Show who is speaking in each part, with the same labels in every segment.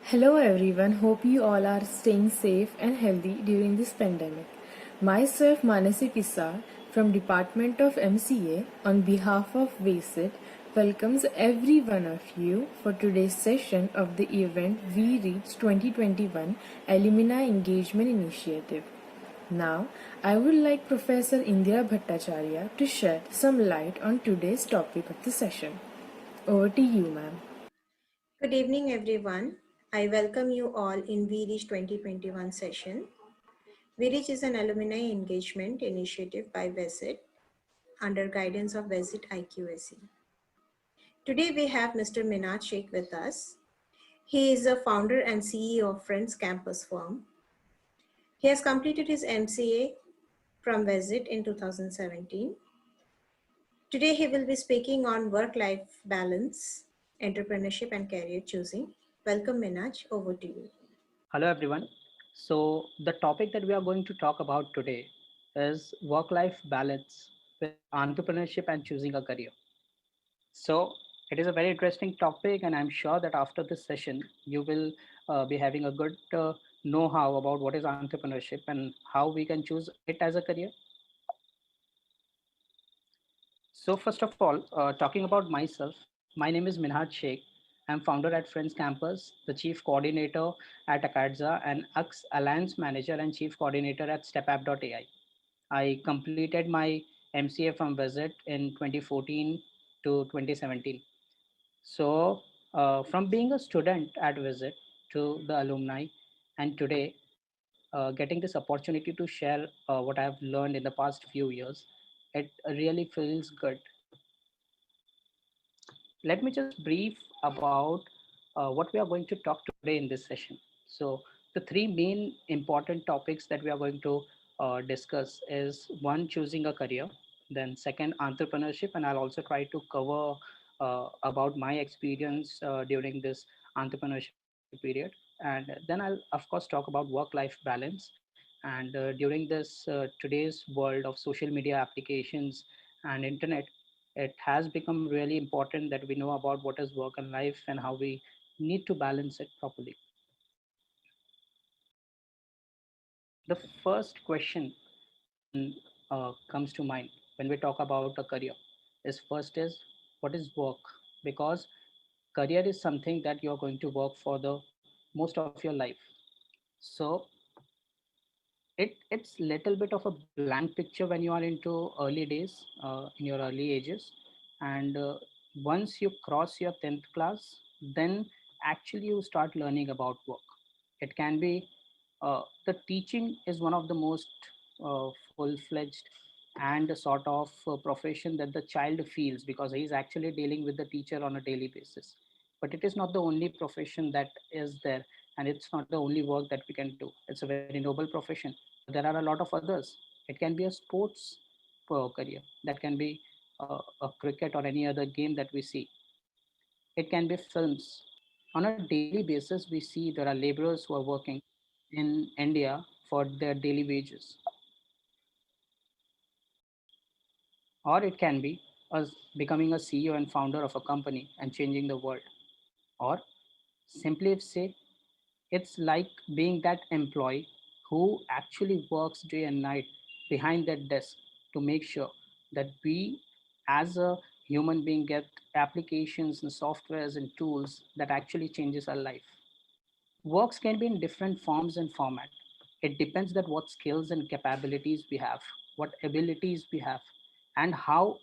Speaker 1: Hello everyone, hope you all are staying safe and healthy during this pandemic. Myself Manasi Pisar from Department of MCA on behalf of VASIT welcomes every one of you for today's session of the event We Reach 2021 Alumni Engagement Initiative. Now, I would like Professor Indira Bhattacharya to shed some light on today's topic of the session. Over to you, ma'am.
Speaker 2: Good evening, everyone. I welcome you all in VREACH 2021 session. VREACH is an alumni engagement initiative by VESIT under guidance of VESIT IQAC. Today we have Mr. Minaj Sheikh with us. He is a founder and CEO of Friends Campus Firm. He has completed his MCA from VESIT in 2017. Today he will be speaking on work-life balance, entrepreneurship and career choosing. Welcome Minaj, over to you.
Speaker 3: Hello, everyone. So, the topic that we are going to talk about today is work life balance with entrepreneurship and choosing a career. So, it is a very interesting topic, and I'm sure that after this session, you will be having a good know how about what is entrepreneurship and how we can choose it as a career. So, first of all, talking about myself, my name is Minhaj Sheikh. I'm founder at Friends Campus, the chief coordinator at Akadza, and AX Alliance Manager and chief coordinator at StepApp.ai. I completed my MCA from Visit in 2014 to 2017. So, from being a student at Visit to the alumni, and today getting this opportunity to share what I have learned in the past few years, it really feels good. Let me just brief about what we are going to talk today in this session. So the three main important topics that we are going to discuss is one, choosing a career, then second, entrepreneurship, and I'll also try to cover about my experience during this entrepreneurship period, and then I'll of course talk about work life balance. And during this today's world of social media applications and internet, it has become really important that we know about what is work and life and how we need to balance it properly. The first question that comes to mind when we talk about a career is first is what is work, because career is something that you're going to work for the most of your life. So it's little bit of a blank picture when you are into early days, in your early ages, and once you cross your 10th class, then actually you start learning about work. It can be the teaching is one of the most full-fledged and a sort of profession that the child feels, because he is actually dealing with the teacher on a daily basis. But it is not the only profession that is there, and it's not the only work that we can do. It's a very noble profession, but there are a lot of others. It can be a sports career, that can be a cricket or any other game that we see. It can be films. On a daily basis, we see there are laborers who are working in India for their daily wages. Or it can be us becoming a CEO and founder of a company and changing the world. Or simply say, it's like being that employee who actually works day and night behind that desk to make sure that we as a human being get applications and softwares and tools that actually changes our life. Works can be in different forms and format. It depends that what skills and capabilities we have, what abilities we have, and how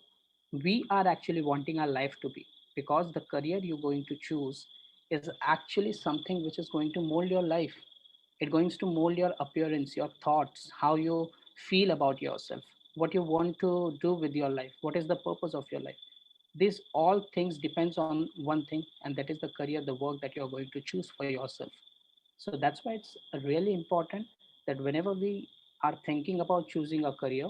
Speaker 3: we are actually wanting our life to be. Because the career you're going to choose is actually something which is going to mold your life. It going to mold your appearance, your thoughts, how you feel about yourself, what you want to do with your life, what is the purpose of your life. These all things depends on one thing, and that is the career, the work that you're going to choose for yourself. So that's why it's really important that whenever we are thinking about choosing a career,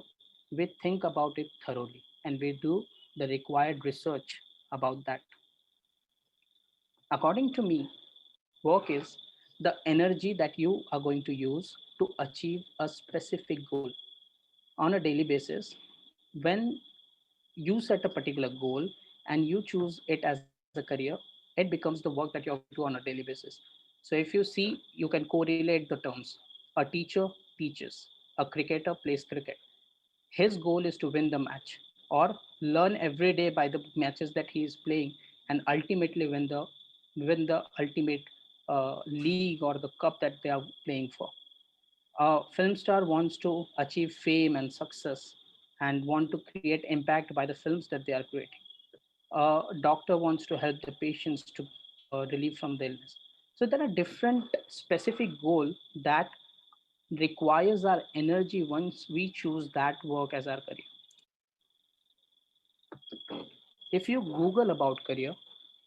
Speaker 3: we think about it thoroughly and we do the required research about that. According to me, work is the energy that you are going to use to achieve a specific goal on a daily basis. When you set a particular goal and you choose it as a career, it becomes the work that you're going to do on a daily basis. So if you see, you can correlate the terms. A teacher teaches, a cricketer plays cricket. His goal is to win the match or learn every day by the matches that he is playing, and ultimately win the ultimate league or the cup that they are playing for. A film star wants to achieve fame and success and want to create impact by the films that they are creating. A doctor wants to help the patients to relieve from the illness. So there are different specific goal that requires our energy once we choose that work as our career. If you Google about career,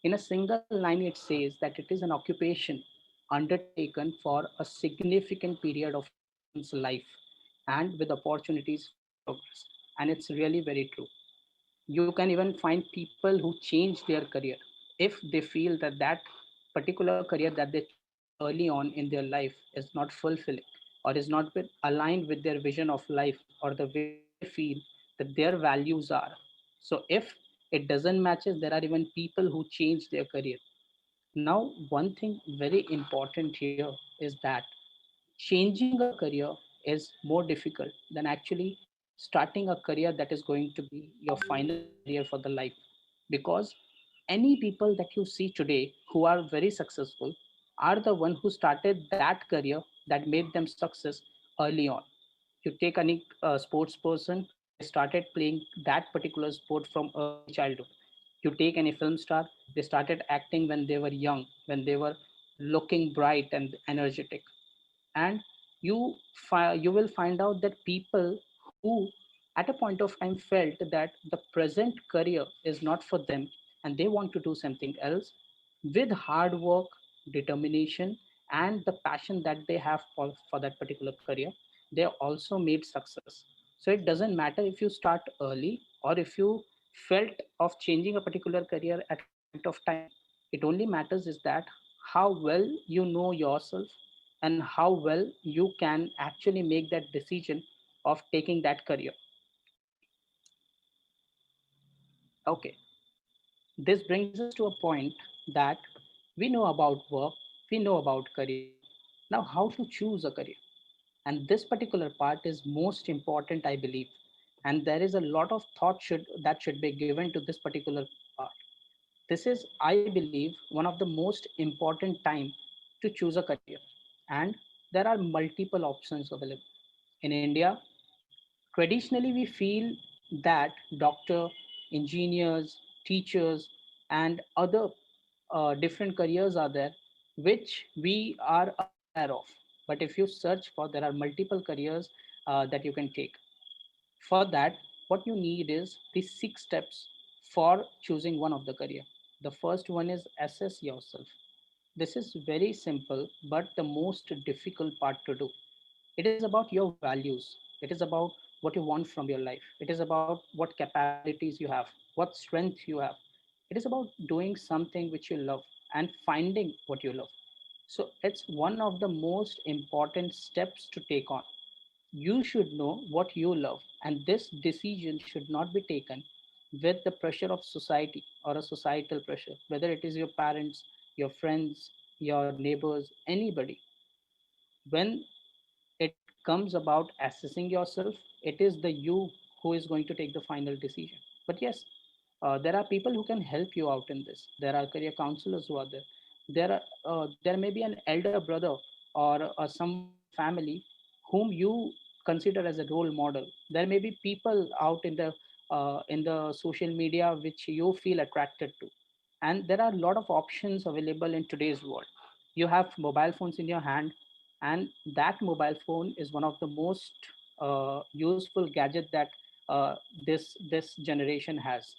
Speaker 3: in a single line it says that it is an occupation undertaken for a significant period of a person's life and with opportunities for progress. And it's really very true. You can even find people who change their career if they feel that that particular career that they chose early on in their life is not fulfilling or is not aligned with their vision of life or the way they feel that their values are. So if it doesn't matches, there are even people who change their career. Now one thing very important here is that changing a career is more difficult than actually starting a career that is going to be your final career for the life. Because any people that you see today who are very successful are the one who started that career that made them success early on. You take any sports person, they started playing that particular sport from early childhood. You take any film star, they started acting when they were young, when they were looking bright and energetic. And you will find out that people who at a point of time felt that the present career is not for them and they want to do something else, with hard work, determination, and the passion that they have for that particular career, they also made success. So it doesn't matter if you start early or if you felt of changing a particular career at a point of time. It only matters is that how well you know yourself and how well you can actually make that decision of taking that career. Okay, this brings us to a point that we know about work, we know about career. Now, how to choose a career? And this particular part is most important, I believe. And there is a lot of thought should be given to this particular part. This is, I believe, one of the most important time to choose a career. And there are multiple options available. In India, traditionally, we feel that doctor, engineers, teachers, and other different careers are there, which we are aware of. But if you search for, there are multiple careers that you can take. For that, what you need is the 6 steps for choosing one of the career. The first one is assess yourself. This is very simple, but the most difficult part to do. It is about your values. It is about what you want from your life. It is about what capabilities you have, what strength you have. It is about doing something which you love and finding what you love. So it's one of the most important steps to take on. You should know what you love, and this decision should not be taken with the pressure of society or a societal pressure, whether it is your parents, your friends, your neighbors, anybody. When it comes about assessing yourself, it is the you who is going to take the final decision. But yes, there are people who can help you out in this. There are career counselors who are there. There may be an elder brother or someone in your family whom you consider as a role model. There may be people out in the social media which you feel attracted to, and there are a lot of options available in today's world. You have mobile phones in your hand, and that mobile phone is one of the most useful gadget that this generation has.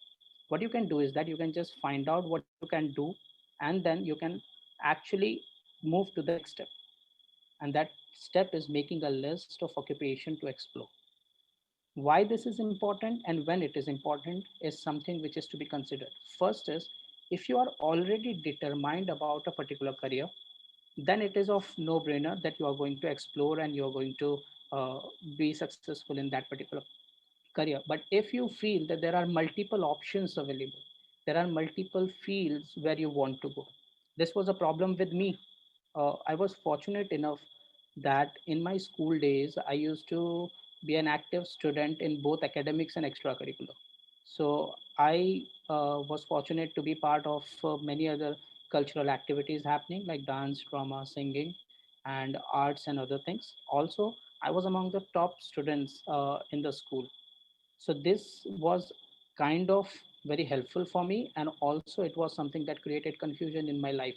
Speaker 3: What you can do is that you can just find out what you can do, and then you can actually move to the next step. And that step is making a list of occupation to explore. Why this is important and when it is important is something which is to be considered. First is, if you are already determined about a particular career, then it is of no brainer that you are going to explore and you are going to uh, be successful in that particular career. But if you feel that there are multiple options available, there are multiple fields where you want to go. This was a problem with me. I was fortunate enough that in my school days, I used to be an active student in both academics and extracurricular. So I was fortunate to be part of many other cultural activities happening like dance, drama, singing, and arts and other things. Also, I was among the top students in the school. So this was kind of very helpful for me, and also it was something that created confusion in my life,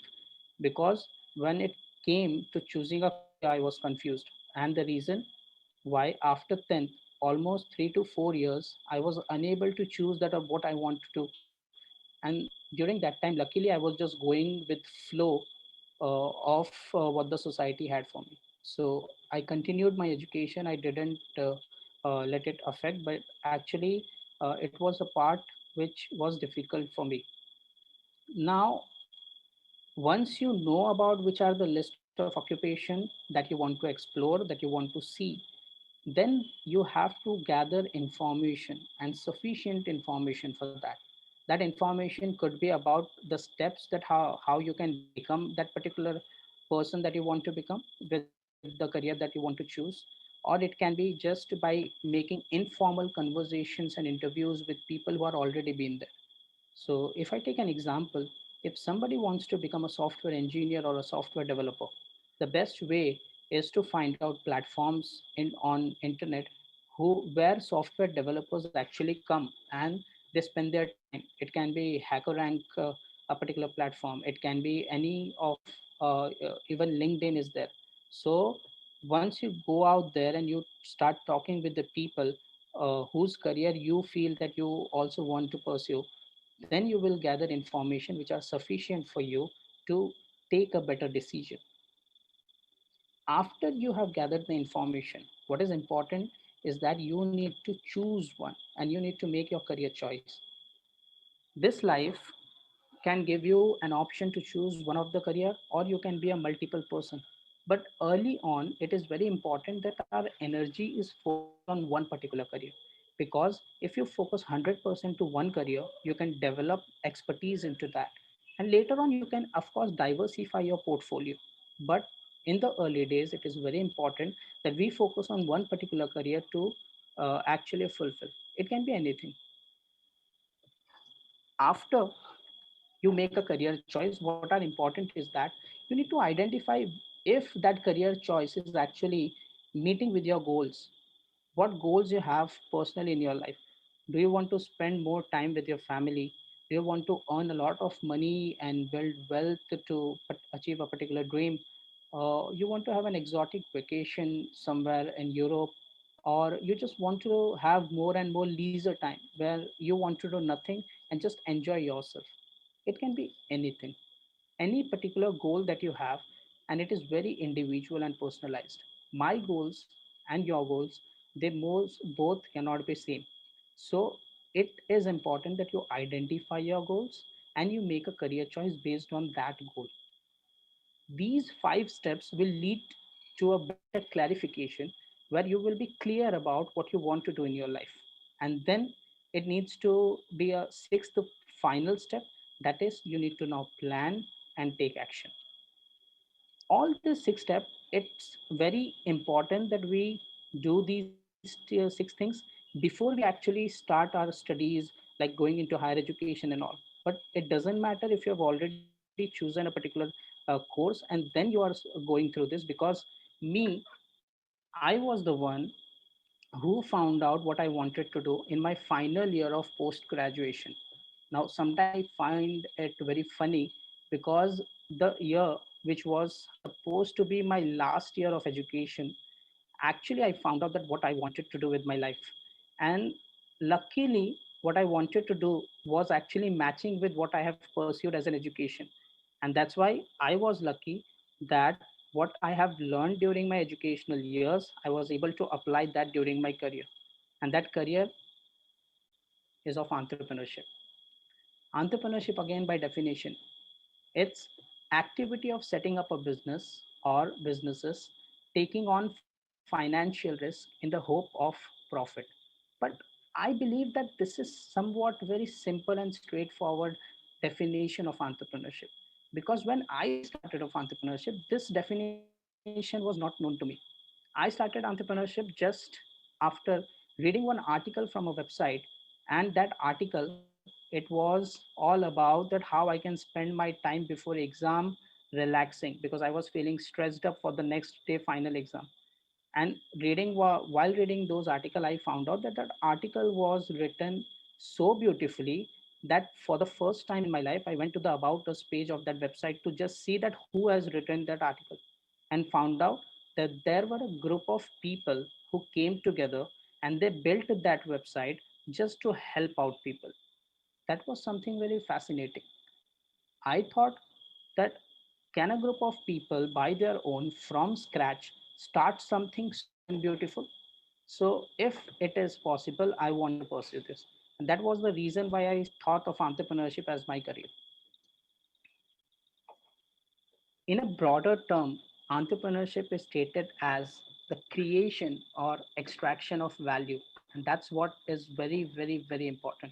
Speaker 3: because when it came to choosing a career, I was confused. And the reason why, after 10th, almost 3 to 4 years, I was unable to choose that of what I want to do. And during that time, luckily, I was just going with flow of what the society had for me. So I continued my education. I didn't let it affect, but actually, it was a part which was difficult for me. Now, once you know about which are the list of occupation that you want to explore, that you want to see, then you have to gather information, and sufficient information for that. That information could be about the steps that how you can become that particular person that you want to become with the career that you want to choose, or it can be just by making informal conversations and interviews with people who are already been there. So if I take an example, if somebody wants to become a software engineer or a software developer, the best way is to find out platforms on internet where software developers actually come and they spend their time. It can be HackerRank, a particular platform. It can be any of even LinkedIn is there. So once you go out there and you start talking with the people whose career you feel that you also want to pursue, then you will gather information which are sufficient for you to take a better decision. After you have gathered the information, what is important is that you need to choose one and you need to make your career choice. This life can give you an option to choose one of the career, or you can be a multiple person. But early on, it is very important that our energy is focused on one particular career, because if you focus 100% to one career, you can develop expertise into that, and later on you can of course diversify your portfolio. But in the early days, it is very important that we focus on one particular career to actually fulfill. It can be anything. After you make a career choice, what are important is that you need to identify if that career choice is actually meeting with your goals. What goals you have personally in your life? Do you want to spend more time with your family? Do you want to earn a lot of money and build wealth to achieve a particular dream? You want to have an exotic vacation somewhere in Europe, or you just want to have more and more leisure time where you want to do nothing and just enjoy yourself. It can be anything, any particular goal that you have, and it is very individual and personalized. My goals and your goals, they most both cannot be same. So it is important that you identify your goals and you make a career choice based on that goal. These 5 steps will lead to a better clarification where you will be clear about what you want to do in your life. And then it needs to be a sixth final step, that is, you need to now plan and take action. All these 6 steps, it's very important that we do these 6 things before we actually start our studies, like going into higher education and all. But it doesn't matter if you have already chosen a particular course and then you are going through this, because me, I was the one who found out what I wanted to do in my final year of post graduation. Now, sometimes I find it very funny, because the year which was supposed to be my last year of education, actually, I found out that what I wanted to do with my life. And luckily, what I wanted to do was actually matching with what I have pursued as an education. And that's why I was lucky that what I have learned during my educational years, I was able to apply that during my career. And that career is of entrepreneurship. Entrepreneurship, again, by definition, it's activity of setting up a business or businesses, taking on financial risk in the hope of profit. But I believe that this is somewhat very simple and straightforward definition of entrepreneurship. Because when I started of entrepreneurship, this definition was not known to me. I started entrepreneurship just after reading one article from a website, and that article, it was all about that how I can spend my time before exam relaxing, because I was feeling stressed up for the next day final exam. And while reading those article, I found out that that article was written so beautifully that for the first time in my life, I went to the about us page of that website to just see that who has written that article, and found out that there were a group of people who came together and they built that website just to help out people. That was something very fascinating. I thought that can a group of people by their own from scratch start something so and beautiful? So if it is possible, I want to pursue this. And that was the reason why I thought of entrepreneurship as my career. In a broader term, entrepreneurship is stated as the creation or extraction of value. And that's what is very, very, very important.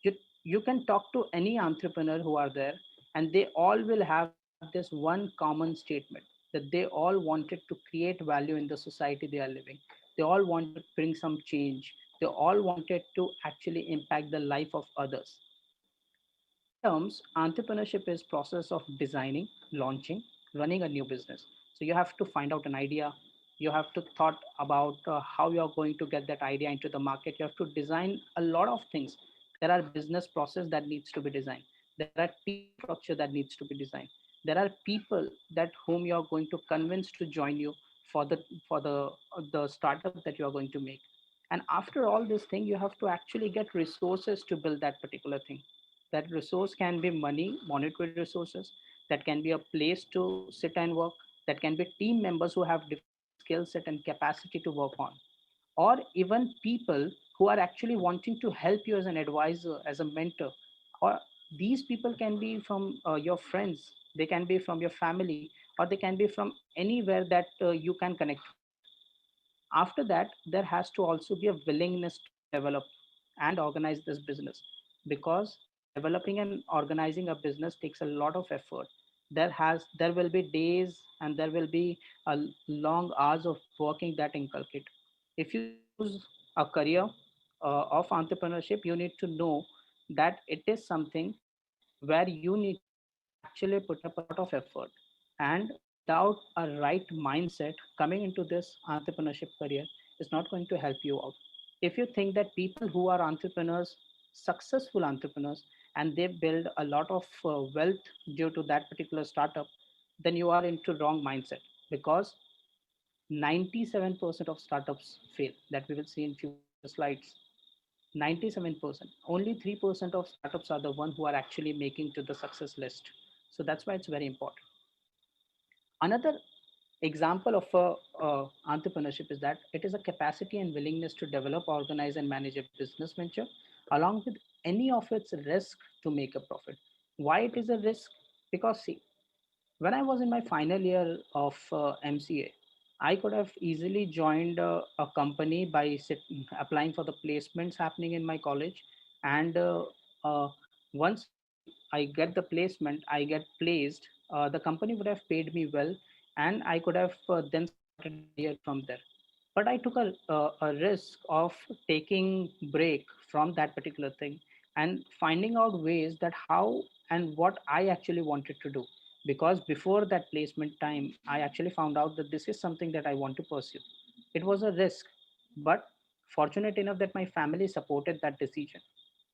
Speaker 3: You, you can talk to any entrepreneur who are there, and they all will have this one common statement that they all wanted to create value in the society they are living. They all wanted to bring some change. They all wanted to actually impact the life of others. In broad terms, entrepreneurship is process of designing, launching, running a new business. So you have to find out an idea. You have to thought about how you are going to get that idea into the market. You have to design a lot of things. There are business process that needs to be designed. There are team structure that needs to be designed. There are people that whom you are going to convince to join you for the startup that you are going to make. And after all this thing, you have to actually get resources to build that particular thing. That resource can be money, monetary resources, that can be a place to sit and work, that can be team members who have different skill set and capacity to work on, or even people who are actually wanting to help you as an advisor, as a mentor. Or these people can be from your friends, they can be from your family, or they can be from anywhere that you can connect with. After that, there has to also be a willingness to develop and organize this business, because developing and organizing a business takes a lot of effort. There will be days and there will be a long hours of working that inculcate. If you choose a career of entrepreneurship, you need to know that it is something where you need to actually put up a lot of effort. And without a right mindset, coming into this entrepreneurship career is not going to help you out. If you think that people who are entrepreneurs, successful entrepreneurs, and they build a lot of wealth due to that particular startup, then you are into wrong mindset, because 97% of startups fail, that we will see in future slides. 97%, only 3% of startups are the one who are actually making to the success list. So that's why it's very important. Another example of entrepreneurship is that it is a capacity and willingness to develop, organize, and manage a business venture along with any of its risk to make a profit. Why it is a risk? Because see, when I was in my final year of MCA, I could have easily joined a company by applying for the placements happening in my college, and uh, once I get the placement, I get placed. The company would have paid me well, and I could have then started my career from there. But I took a risk of taking break from that particular thing and finding out ways that how and what I actually wanted to do. Because before that placement time, I actually found out that this is something that I want to pursue. It was a risk, but fortunate enough that my family supported that decision.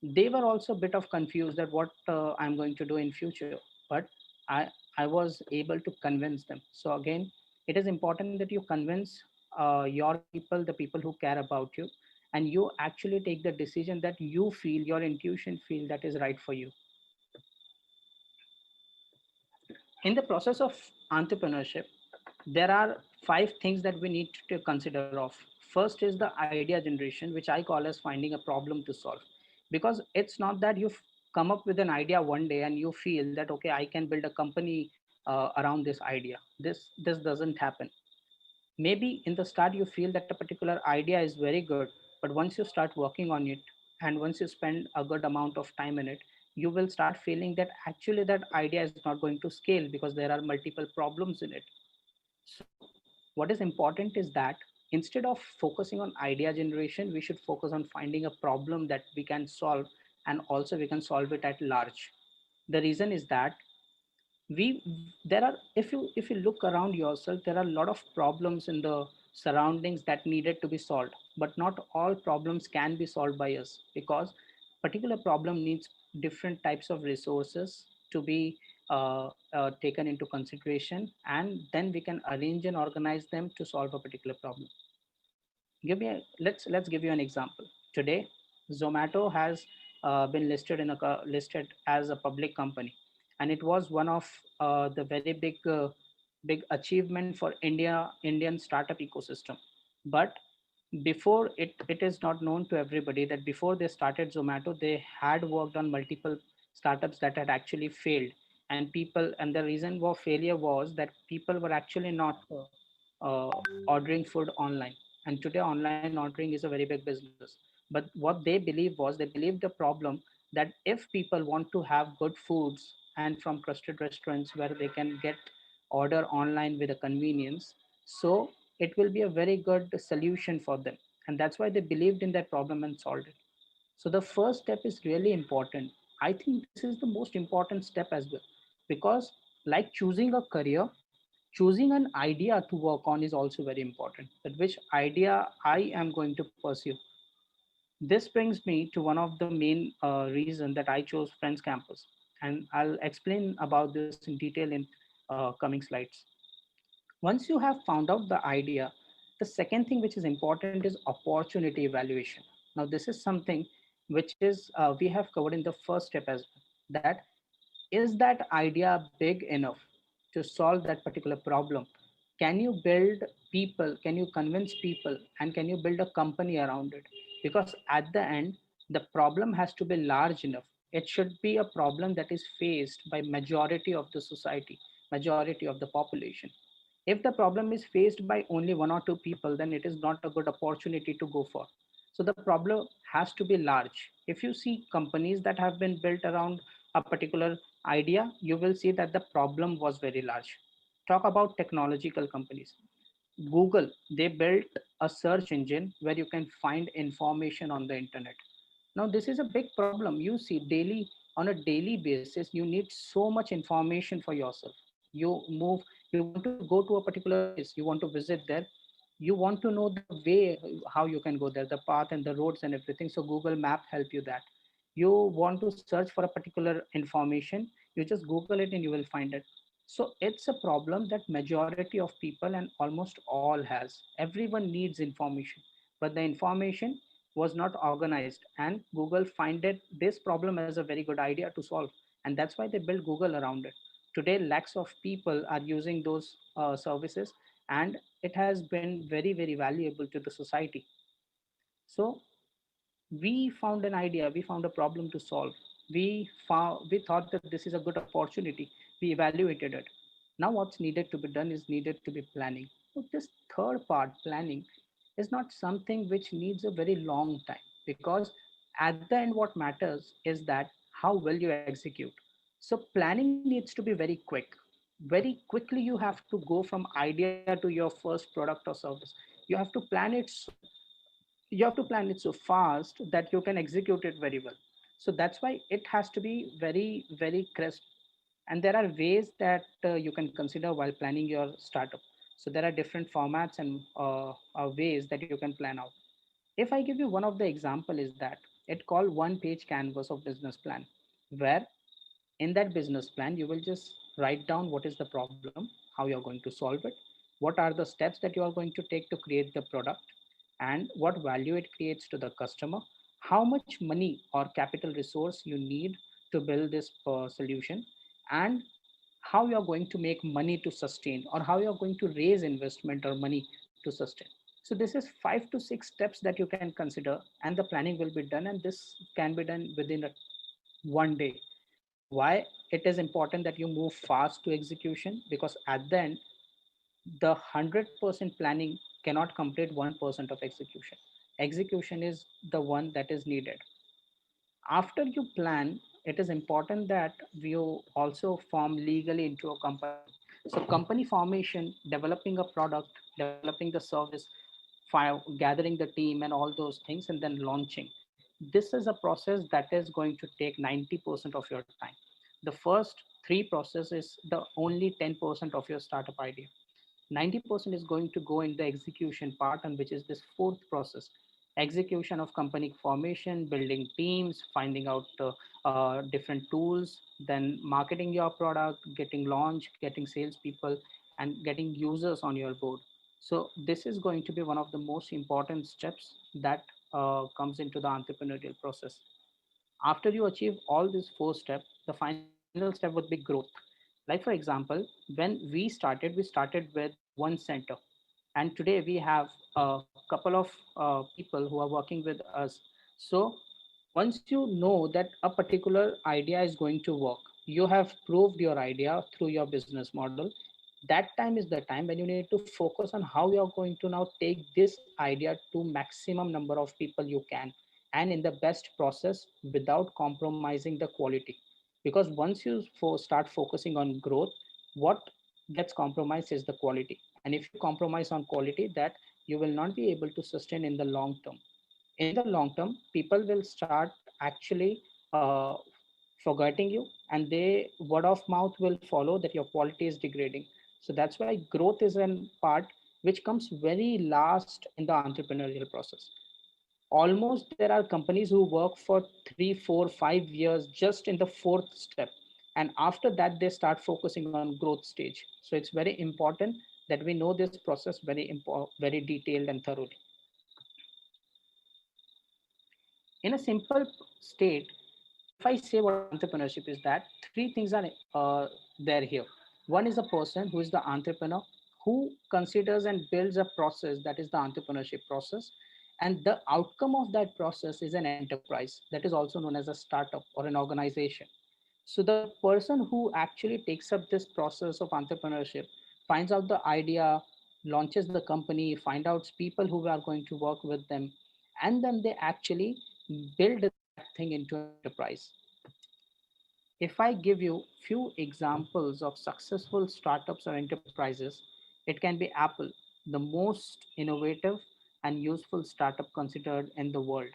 Speaker 3: They were also a bit of confused that what I'm going to do in future, but I was able to convince them. So again, it is important that you convince your people, the people who care about you, and you actually take the decision that you feel, your intuition feel that is right for you. In the process of entrepreneurship, there are five things that we need to consider of. First is the idea generation, which I call as finding a problem to solve. Because it's not that you've come up with an idea one day and you feel that okay, I can build a company around this idea. This doesn't happen. Maybe in the start you feel that a particular idea is very good, but once you start working on it and once you spend a good amount of time in it, you will start feeling that actually that idea is not going to scale because there are multiple problems in it. So what is important is that instead of focusing on idea generation, we should focus on finding a problem that we can solve, and also we can solve it at large. The reason is that we there are, if you look around yourself, there are a lot of problems in the surroundings that needed to be solved, but not all problems can be solved by us, because particular problem needs different types of resources to be taken into consideration, and then we can arrange and organize them to solve a particular problem. Let's give you an example. Today, Zomato has been listed as a public company, and it was one of the very big achievement for Indian startup ecosystem. But before it is not known to everybody that before they started Zomato, they had worked on multiple startups that had actually failed, and the reason for failure was that people were actually not ordering food online. And today online ordering is a very big business, but what they believe was, they believed the problem that if people want to have good foods and from trusted restaurants where they can get order online with a convenience, so it will be a very good solution for them, and that's why they believed in that problem and solved it. So the first step is really important. I think this is the most important step as well, because like choosing a career, choosing an idea to work on is also very important, that which idea I am going to pursue. This brings me to one of the main reason that I chose Friends Campus, and I'll explain about this in detail in coming slides. Once you have found out the idea, the second thing which is important is opportunity evaluation. Now this is something which is we have covered in the first step as well, that is that idea big enough to solve that particular problem? Can you build people, can you convince people, and can you build a company around it? Because at the end, the problem has to be large enough. It should be a problem that is faced by majority of the society, majority of the population. If the problem is faced by only one or two people, then it is not a good opportunity to go for. So the problem has to be large. If you see companies that have been built around a particular idea, you will see that the problem was very large. Talk about technological companies. Google, they built a search engine where you can find information on the internet. Now this is a big problem. You see daily, on a daily basis, you need so much information for yourself. You want to go to a particular place, you want to visit there, you want to know the way how you can go there, the path and the roads and everything, so Google Map help you that. You want to search for a particular information, you just Google it and you will find it. So it's a problem that majority of people and almost all has. Everyone needs information, but the information was not organized, and Google find it this problem as a very good idea to solve, and that's why they built Google around it. Today lakhs of people are using those services, and it has been very valuable to the society. So we found an idea, we found a problem to solve, we thought that this is a good opportunity, we evaluated it. Now what's needed to be done is needed to be planning. So this third part, planning, is not something which needs a very long time, because at the end what matters is that how well you execute. So planning needs to be very quick. Very quickly you have to go from idea to your first product or service. You have to plan it so fast that you can execute it very well. So that's why it has to be very crisp. And there are ways that you can consider while planning your startup. So there are different formats and ways that you can plan out. If I give you one of the example, is that it called one page canvas of business plan, where in that business plan you will just write down what is the problem, how you're going to solve it, what are the steps that you are going to take to create the product, and what value it creates to the customer, how much money or capital resource you need to build this solution, and how you are going to make money to sustain, or how you are going to raise investment or money to sustain. So this is 5 to 6 steps that you can consider, and the planning will be done, and this can be done within one day. Why it is important that you move fast to execution? Because at the end, the 100% planning cannot complete 1% of execution. Execution is the one that is needed. After you plan, it is important that you also form legally into a company. So company formation, developing a product, developing the service, gathering the team and all those things, and then launching. This is a process that is going to take 90% of your time. The first three process is the only 10% of your startup idea. 90% is going to go in the execution part, and which is this fourth process: execution of company formation, building teams, finding out different tools, then marketing your product, getting launch, getting salespeople, and getting users on your board. So this is going to be one of the most important steps that comes into the entrepreneurial process. After you achieve all these four steps, the final step would be growth. Like for example, when we started with one center, and today we have a couple of people who are working with us. So once you know that a particular idea is going to work, you have proved your idea through your business model. That time is the time when you need to focus on how you are going to now take this idea to maximum number of people you can, and in the best process without compromising the quality. Because once you start focusing on growth, what gets compromised is the quality. And if you compromise on quality, that you will not be able to sustain in the long term. In the long term, people will start actually forgetting you, and they word of mouth will follow that your quality is degrading. So that's why growth is an part which comes very last in the entrepreneurial process. Almost there are companies who work for 3, 4, 5 years just in the fourth step, and after that they start focusing on growth stage. So it's very important that we know this process very detailed and thoroughly. In a simple state, if I say what entrepreneurship is, that three things are there here. One is a person who is the entrepreneur, who considers and builds a process, that is the entrepreneurship process, and the outcome of that process is an enterprise, that is also known as a startup or an organization. So the person who actually takes up this process of entrepreneurship finds out the idea, launches the company, find out people who are going to work with them, and then they actually build that thing into an enterprise. If I give you few examples of successful startups or enterprises, it can be Apple, the most innovative and useful startup considered in the world.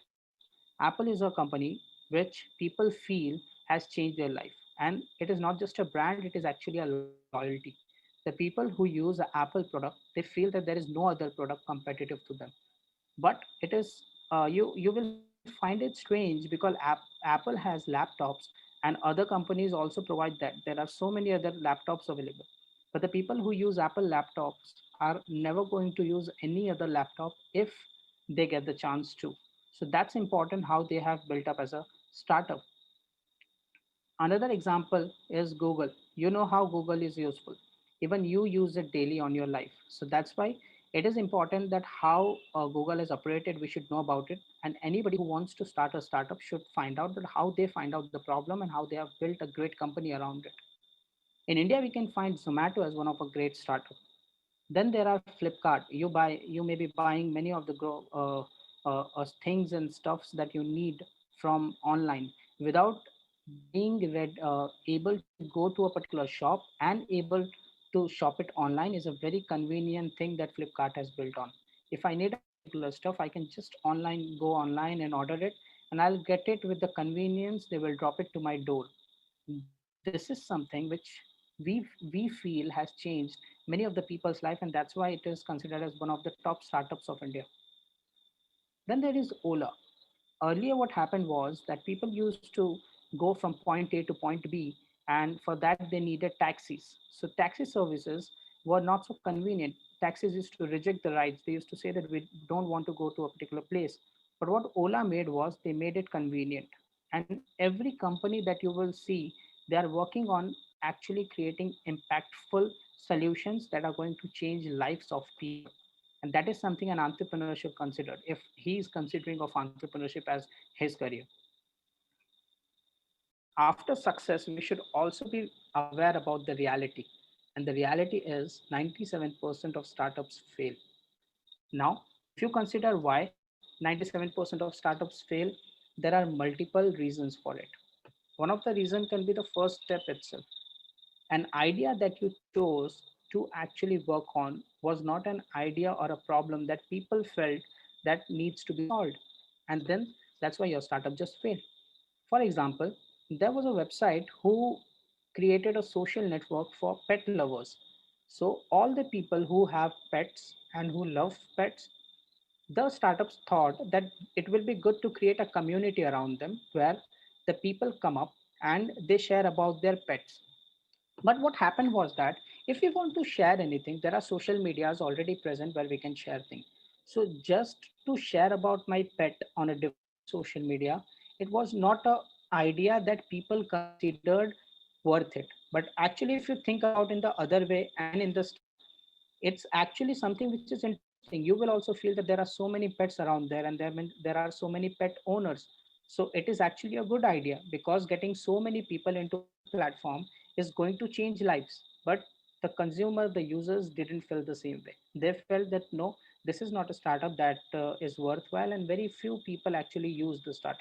Speaker 3: Apple is a company which people feel has changed their life. And it is not just a brand, it is actually a loyalty. The people who use the Apple product, they feel that there is no other product competitive to them. But it is you will find it strange because Apple has laptops, and other companies also provide that. There are so many other laptops available, but the people who use Apple laptops are never going to use any other laptop if they get the chance to. So that's important how they have built up as a startup. Another example is Google. You know how Google is useful. Even you use it daily on your life. So that's why it is important that how Google is operated, we should know about it. And anybody who wants to start a startup should find out that how they find out the problem and how they have built a great company around it. In India, we can find Zomato as one of a great startup. Then there are Flipkart. You may be buying many of the things and stuffs that you need from online without able to go to a particular shop and able to shop it online is a very convenient thing that Flipkart has built on. If I need a particular stuff, I can just go online and order it, and I'll get it with the convenience. They will drop it to my door. This is something which we feel has changed many of the people's life, and that's why it is considered as one of the top startups of India. Then there is Ola. Earlier what happened was that people used to go from point A to point B, and for that they needed taxis. So taxi services were not so convenient. Taxis used to reject the rides. They used to say that we don't want to go to a particular place. But what Ola made was they made it convenient. And every company that you will see, they are working on actually creating impactful solutions that are going to change lives of people. And that is something an entrepreneur should consider if he is considering of entrepreneurship as his career. After success, we should also be aware about the reality. And the reality is 97% of startups fail. Now, if you consider why 97% of startups fail, there are multiple reasons for it. One of the reason can be the first step itself. An idea that you chose to actually work on was not an idea or a problem that people felt that needs to be solved. And then that's why your startup just failed. For example, there was a website who created a social network for pet lovers. So all the people who have pets and who love pets, the startups thought that it will be good to create a community around them where the people come up and they share about their pets. But what happened was that if we want to share anything, there are social medias already present where we can share things. So just to share about my pet on a different social media, it was not a idea that people considered worth it. But actually, if you think about in the other way and in the start, it's actually something which is interesting. You will also feel that there are so many pets around there, and there are so many pet owners. So it is actually a good idea because getting so many people into one platform is going to change lives. But the consumer, the users didn't feel the same way. They felt that no, this is not a startup that is worthwhile, and very few people actually use the startup.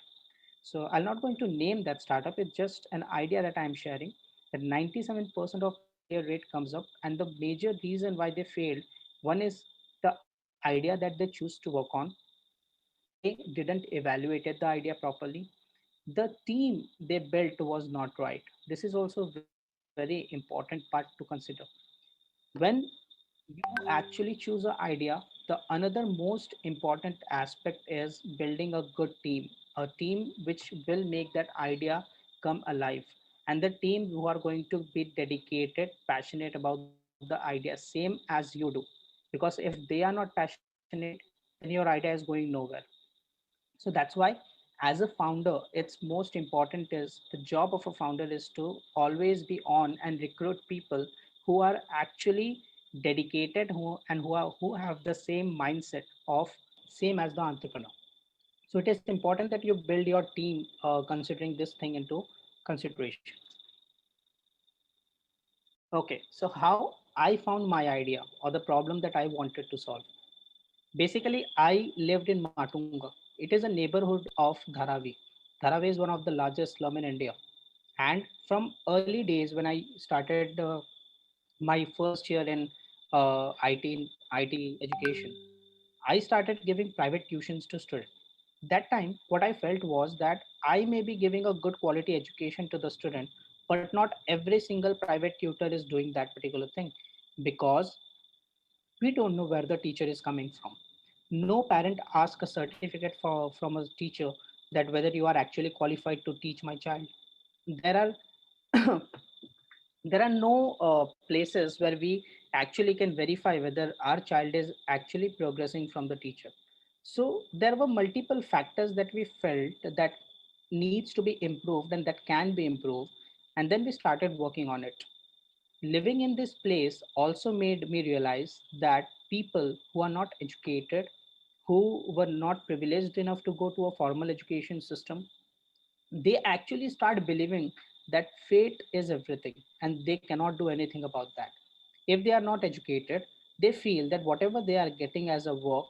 Speaker 3: So I'm not going to name that startup. It's just an idea that I'm sharing. That 97% of failure rate comes up, and the major reason why they failed, one is the idea that they choose to work on. They didn't evaluate the idea properly. The team they built was not right. This is also very important part to consider. When you actually choose an idea, the another most important aspect is building a good team, a team which will make that idea come alive, and the team who are going to be dedicated, passionate about the idea, same as you do. Because if they are not passionate, then your idea is going nowhere. So that's why as a founder, it's most important is the job of a founder is to always be on and recruit people who are actually dedicated, who have the same mindset of same as the entrepreneur. So it is important that you build your team considering this thing into consideration. Okay, so how I found my idea or the problem that I wanted to solve. Basically, I lived in Matunga. It is a neighborhood of Dharavi. Dharavi is one of the largest slum in India. And from early days, when I started my first year in IT education, I started giving private tuitions to students. That time, what I felt was that I may be giving a good quality education to the student, but not every single private tutor is doing that particular thing because we don't know where the teacher is coming from. No parent asks a certificate from a teacher that whether you are actually qualified to teach my child. There are there are no places where we actually can verify whether our child is actually progressing from the teacher. So there were multiple factors that we felt that needs to be improved and that can be improved, and then we started working on it. Living in this place also made me realize that people who are not educated, who were not privileged enough to go to a formal education system, they actually start believing that fate is everything and they cannot do anything about that. If they are not educated, they feel that whatever they are getting as a work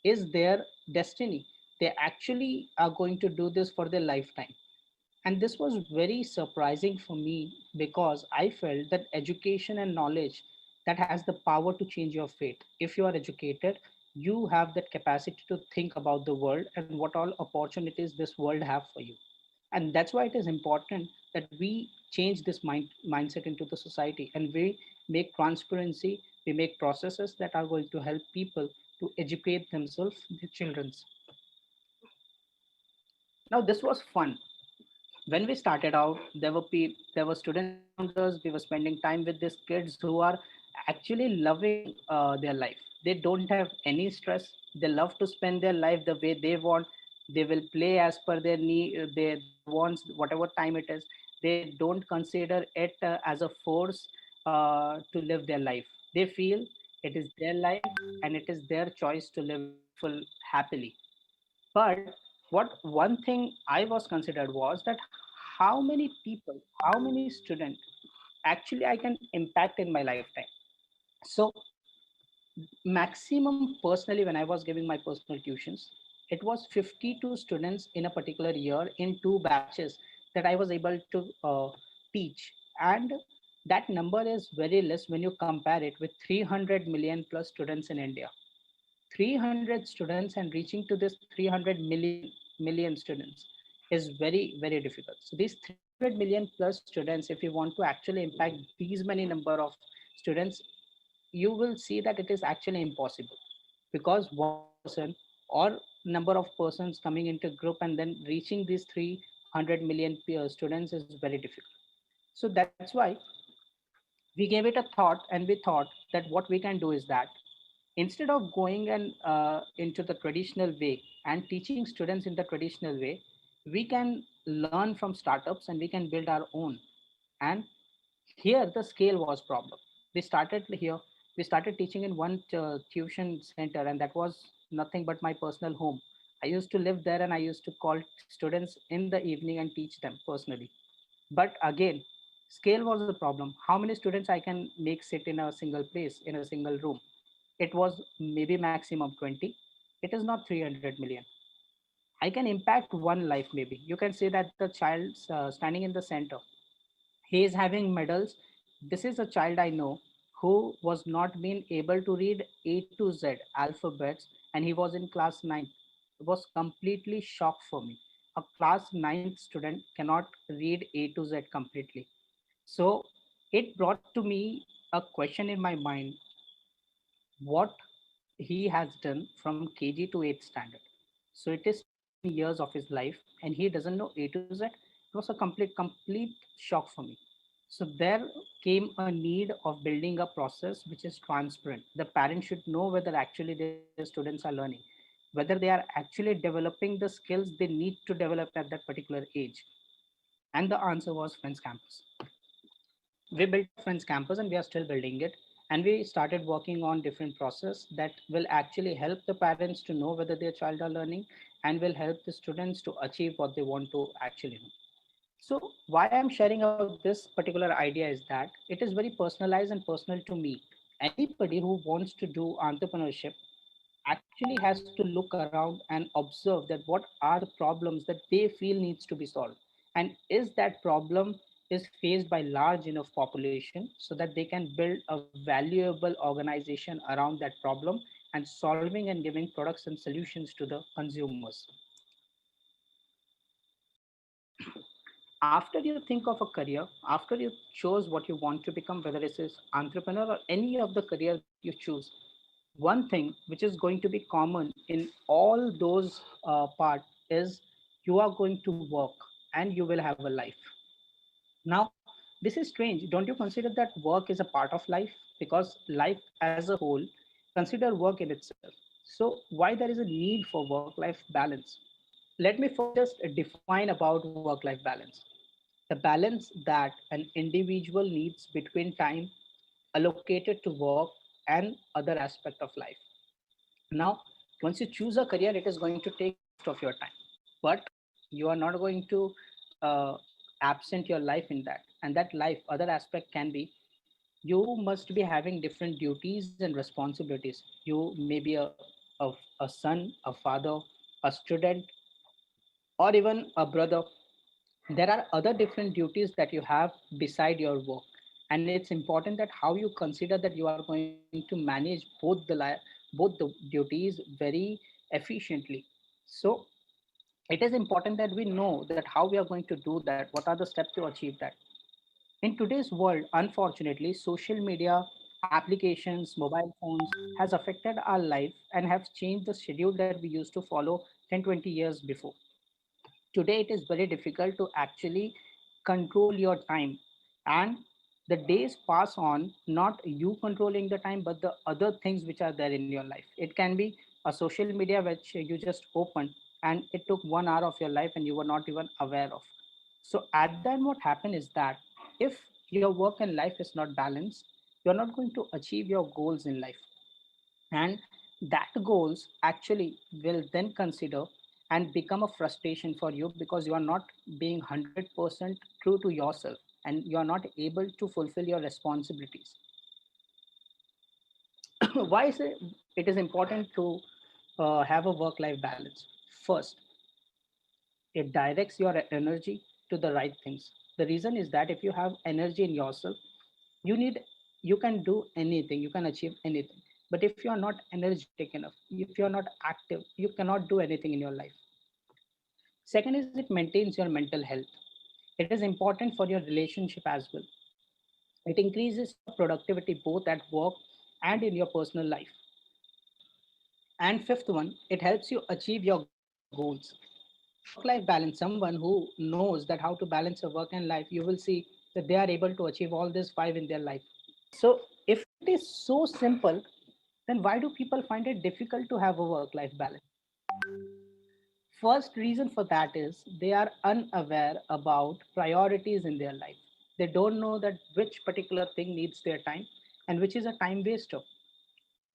Speaker 3: is their destiny. They actually are going to do this for their lifetime. And this was very surprising for me because I felt that education and knowledge that has the power to change your fate. If you are educated, you have that capacity to think about the world and what all opportunities this world have for you. And that's why it is important that we change this mindset into the society and we make transparency, we make processes that are going to help people to educate themselves, their children's. Now this was fun. When we started out, there were students around us. We were spending time with these kids who are actually loving their life. They don't have any stress. They love to spend their life the way they want. They will play as per their need, their wants, whatever time it is. They don't consider it as a force to live their life. They feel it is their life and it is their choice to live it full happily. But what one thing I was considered was that how many people, how many students actually I can impact in my lifetime. So maximum personally, when I was giving my personal tuitions, it was 52 students in a particular year in two batches. that I was able to teach. And that number is very less when you compare it with 300 million plus students in India. 300 students and reaching to this 300 million students is very, very difficult. So these 300 million plus students, if you want to actually impact these many number of students, you will see that it is actually impossible, because one person or number of persons coming into group and then reaching these 300 million students is very difficult. So that's why we gave it a thought, and we thought that what we can do is that instead of going and into the traditional way and teaching students in the traditional way, we can learn from startups and we can build our own. And here the scale was problem. We started teaching in one tuition center, and that was nothing but my personal home. I used to live there, and I used to call students in the evening and teach them personally. But again, scale was the problem. How many students I can make sit in a single place, in a single room? It was maybe maximum 20. It is not 300 million. I can impact one life. Maybe you can say that the child standing in the center, he is having medals. This is a child I know who was not being able to read A to Z alphabets, and he was in class 9. It was completely shock for me. A class 9th student cannot read A to Z completely. So it brought to me a question in my mind: what he has done from KG to 8th standard. So it is 10 years of his life, and he doesn't know A to Z. It was a complete shock for me. So there came a need of building a process which is transparent. The parents should know whether actually their students are learning, whether they are actually developing the skills they need to develop at that particular age. And the answer was Friends Campus. We built a Friends Campus, and we are still building it. And we started working on different process that will actually help the parents to know whether their child are learning, and will help the students to achieve what they want to actually know. So why I'm sharing about this particular idea is that it is very personalized and personal to me. Anybody who wants to do entrepreneurship actually has to look around and observe that what are the problems that they feel needs to be solved, and is that problem is faced by large enough population so that they can build a valuable organization around that problem, and solving and giving products and solutions to the consumers. After you think of a career, after you chose what you want to become, whether it is entrepreneur or any of the career that you choose, one thing which is going to be common in all those part is you are going to work and you will have a life. Now, this is strange. Don't you consider that work is a part of life? Because life as a whole consider work in itself. So why there is a need for work life balance? Let me first just define about work life balance. The balance that an individual needs between time allocated to work and other aspect of life. Now, once you choose a career, it is going to take most of your time, but you are not going to uh, absent your life in that. And that life, other aspect can be, you must be having different duties and responsibilities. You may be a son, a father, a student, or even a brother. There are other different duties that you have beside your work, and it's important that how you consider that you are going to manage both the duties very efficiently. So it is important that we know that how we are going to do that, what are the steps to achieve that. In today's world, unfortunately, social media applications, mobile phones has affected our life and have changed the schedule that we used to follow 10, 20 years before. Today it is very difficult to actually control your time, and the days pass on, not you controlling the time but the other things which are there in your life. It can be a social media which you just opened, and it took 1 hour of your life and you were not even aware of. So at then what happened is that if your work and life is not balanced, you're not going to achieve your goals in life. And that goals actually will then consider and become a frustration for you, because you are not being 100% true to yourself, and you are not able to fulfill your responsibilities. Why is it is important to have a work life balance? First, it directs your energy to to the right things. The reason is that if you have energy in yourself, you need you can do anything, you can achieve anything. But if you are not energetic enough, if you are not active, you cannot do anything in your life. Second is it maintains your mental health. It is important for your relationship as well. It increases your productivity both at work and in your personal life. And fifth one, it helps you achieve your goals. Work life balance, someone who knows that how to balance a work and life, you will see that they are able to achieve all these five in their life. So if it is so simple, then why do people find it difficult to have a work life balance? First reason for that is they are unaware about priorities in their life. They don't know that which particular thing needs their time and which is a time waster.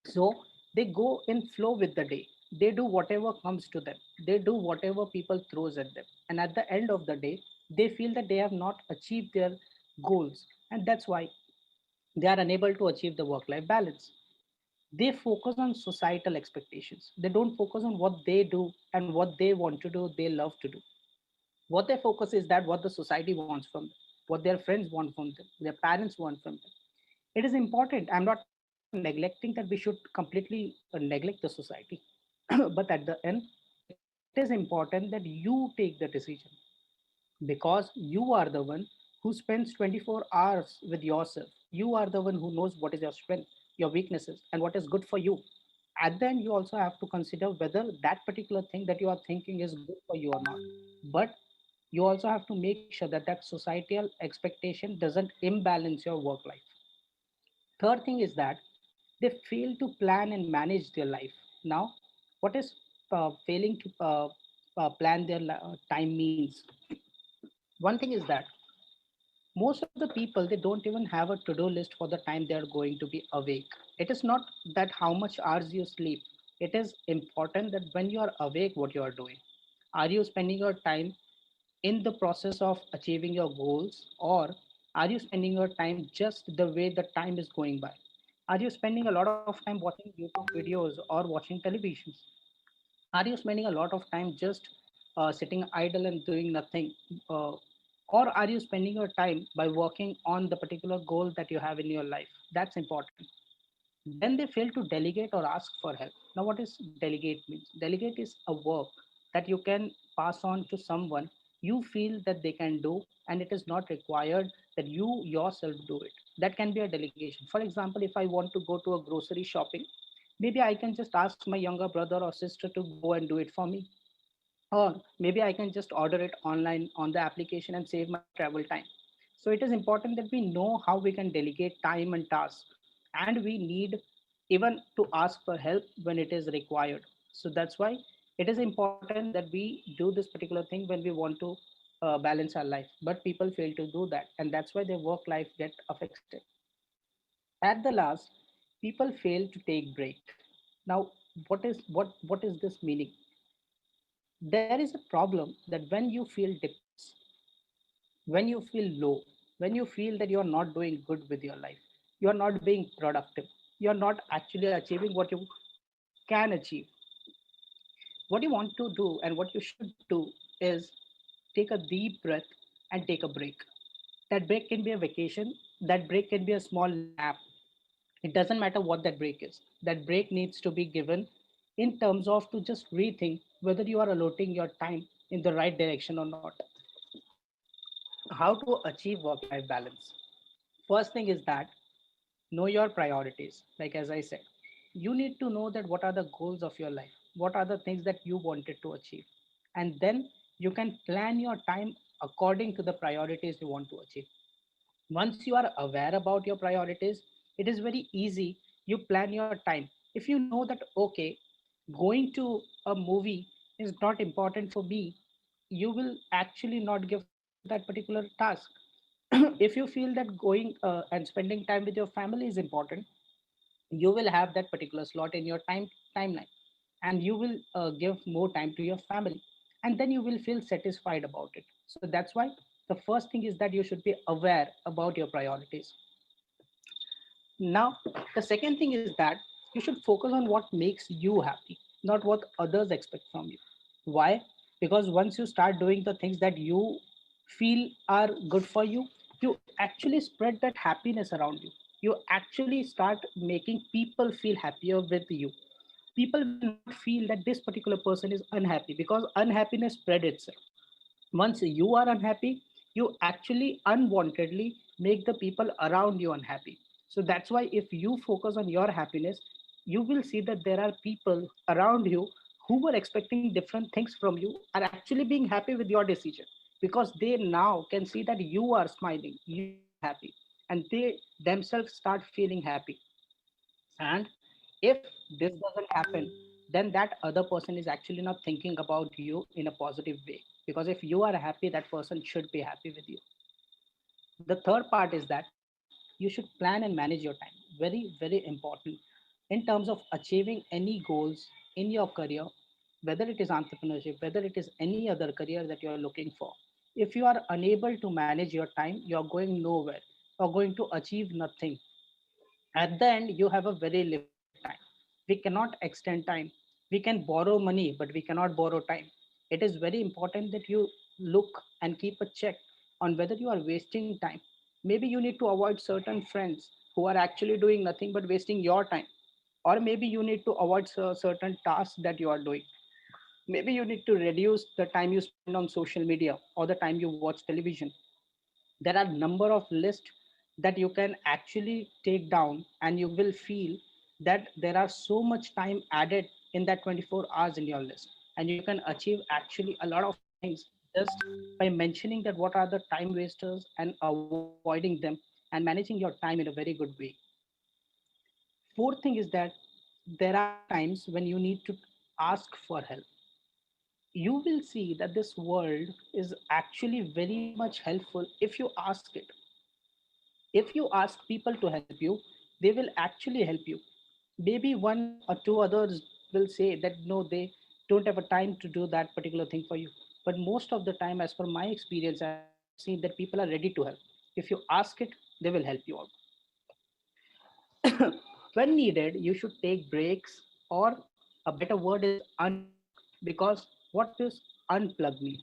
Speaker 3: So they go in flow with the day. They do whatever comes to them. They do whatever people throws at them. And at the end of the day, they feel that they have not achieved their goals. And that's why they are unable to achieve the work life balance. They focus on societal expectations. They don't focus on what they do and what they want to do, they love to do. What they focus is that what the society wants from them, what their friends want from them, their parents want from them. It is important. I'm not neglecting that we should completely neglect the society. But at the end, it is important that you take the decision, because you are the one who spends 24 hours with yourself. You are the one who knows what is your strength, your weaknesses, and what is good for you. At the end, you also have to consider whether that particular thing that you are thinking is good for you or not. But you also have to make sure that that societal expectation doesn't imbalance your work life. Third thing is that they fail to plan and manage their life. Now, what is failing to plan their time means? One thing is that most of the people, they don't even have a to-do list for the time they are going to be awake. It is not that how much hours you sleep. It is important that when you are awake, what you are doing. Are you spending your time in the process of achieving your goals, or are you spending your time just the way the time is going by? Are you spending a lot of time watching YouTube videos or watching televisions? Are you spending a lot of time just sitting idle and doing nothing? uh, or are you spending your time by working on the particular goal that you have in your life? That's important. Then they fail to delegate or ask for help. Now, what is delegate means? Delegate is a work that you can pass on to someone you feel that they can do, and it is not required that you yourself do it. That can be a delegation. For example, if I want to go to a grocery shopping, maybe I can just ask my younger brother or sister to go and do it for me. Or maybe I can just order it online on the application and save my travel time. So it is important that we know how we can delegate time and tasks, and we need even to ask for help when it is required. So that's why it is important that we do this particular thing when we want to balance our life. But people fail to do that, and that's why their work life get affected. At the last, people fail to take break. Now, what is this meaning? There is a problem that when you feel depressed, when you feel low, when you feel that you're not doing good with your life, you're not being productive, you're not actually achieving what you can achieve. What you want to do and what you should do is take a deep breath and take a break. That break can be a vacation, that break can be a small nap. It doesn't matter what that break is. That break needs to be given in terms of to just rethink whether you are allotting your time in the right direction or not. How to achieve work life balance? First thing is that know your priorities. Like as I said, you need to know that what are the goals of your life, what are the things that you wanted to achieve, and then you can plan your time according to the priorities you want to achieve. Once you are aware about your priorities, it is very easy. You plan your time. If you know that, okay, going to a movie is not important for me, you will actually not give time to that particular task. If you feel that going and spending time with your family is important, you will have that particular slot in your timeline, and you will give more time to your family, and then you will feel satisfied about it. So that's why the first thing is that you should be aware about your priorities. Now, the second thing is that you should focus on what makes you happy, not what others expect from you. Why? Because once you start doing the things that you feel are good for you, you actually spread that happiness around you. You actually start making people feel happier with you. People will not feel that this particular person is unhappy, because unhappiness spread itself. Once you are unhappy, you actually unwantedly make the people around you unhappy. So that's why if you focus on your happiness, you will see that there are people around you who were expecting different things from you are actually being happy with your decision, because they now can see that you are smiling, you are happy, and they themselves start feeling happy. And if this doesn't happen, then that other person is actually not thinking about you in a positive way, because if you are happy, that person should be happy with you. The third part is that you should plan and manage your time. Very important in terms of achieving any goals in your career, whether it is entrepreneurship, whether it is any other career that you are looking for. If you are unable to manage your time, you are going nowhere, you are going to achieve nothing. At the end, you have a very limited time. We cannot extend time. We can borrow money, but we cannot borrow time. It is very important that you look and keep a check on whether you are wasting time. Maybe you need to avoid certain friends who are actually doing nothing but wasting your time, or maybe you need to avoid certain tasks that you are doing. Maybe you need to reduce the time you spend on social media or the time you watch television. There are number of lists that you can actually take down, and you will feel that there are so much time added in that 24 hours in your list, and you can achieve actually a lot of things just by mentioning that what are the time wasters and avoiding them, and managing your time in a very good way. Fourth thing is that there are times when you need to ask for help. You will see that this world is actually very much helpful if you ask it. If you ask people to help you, they will actually help you. Maybe one or two others will say that no, they don't have a time to do that particular thing for you. But most of the time, as per my experience, I have seen that people are ready to help. If you ask it, they will help you out. When needed, you should take breaks, or a better word is unplug. Because what does unplug mean?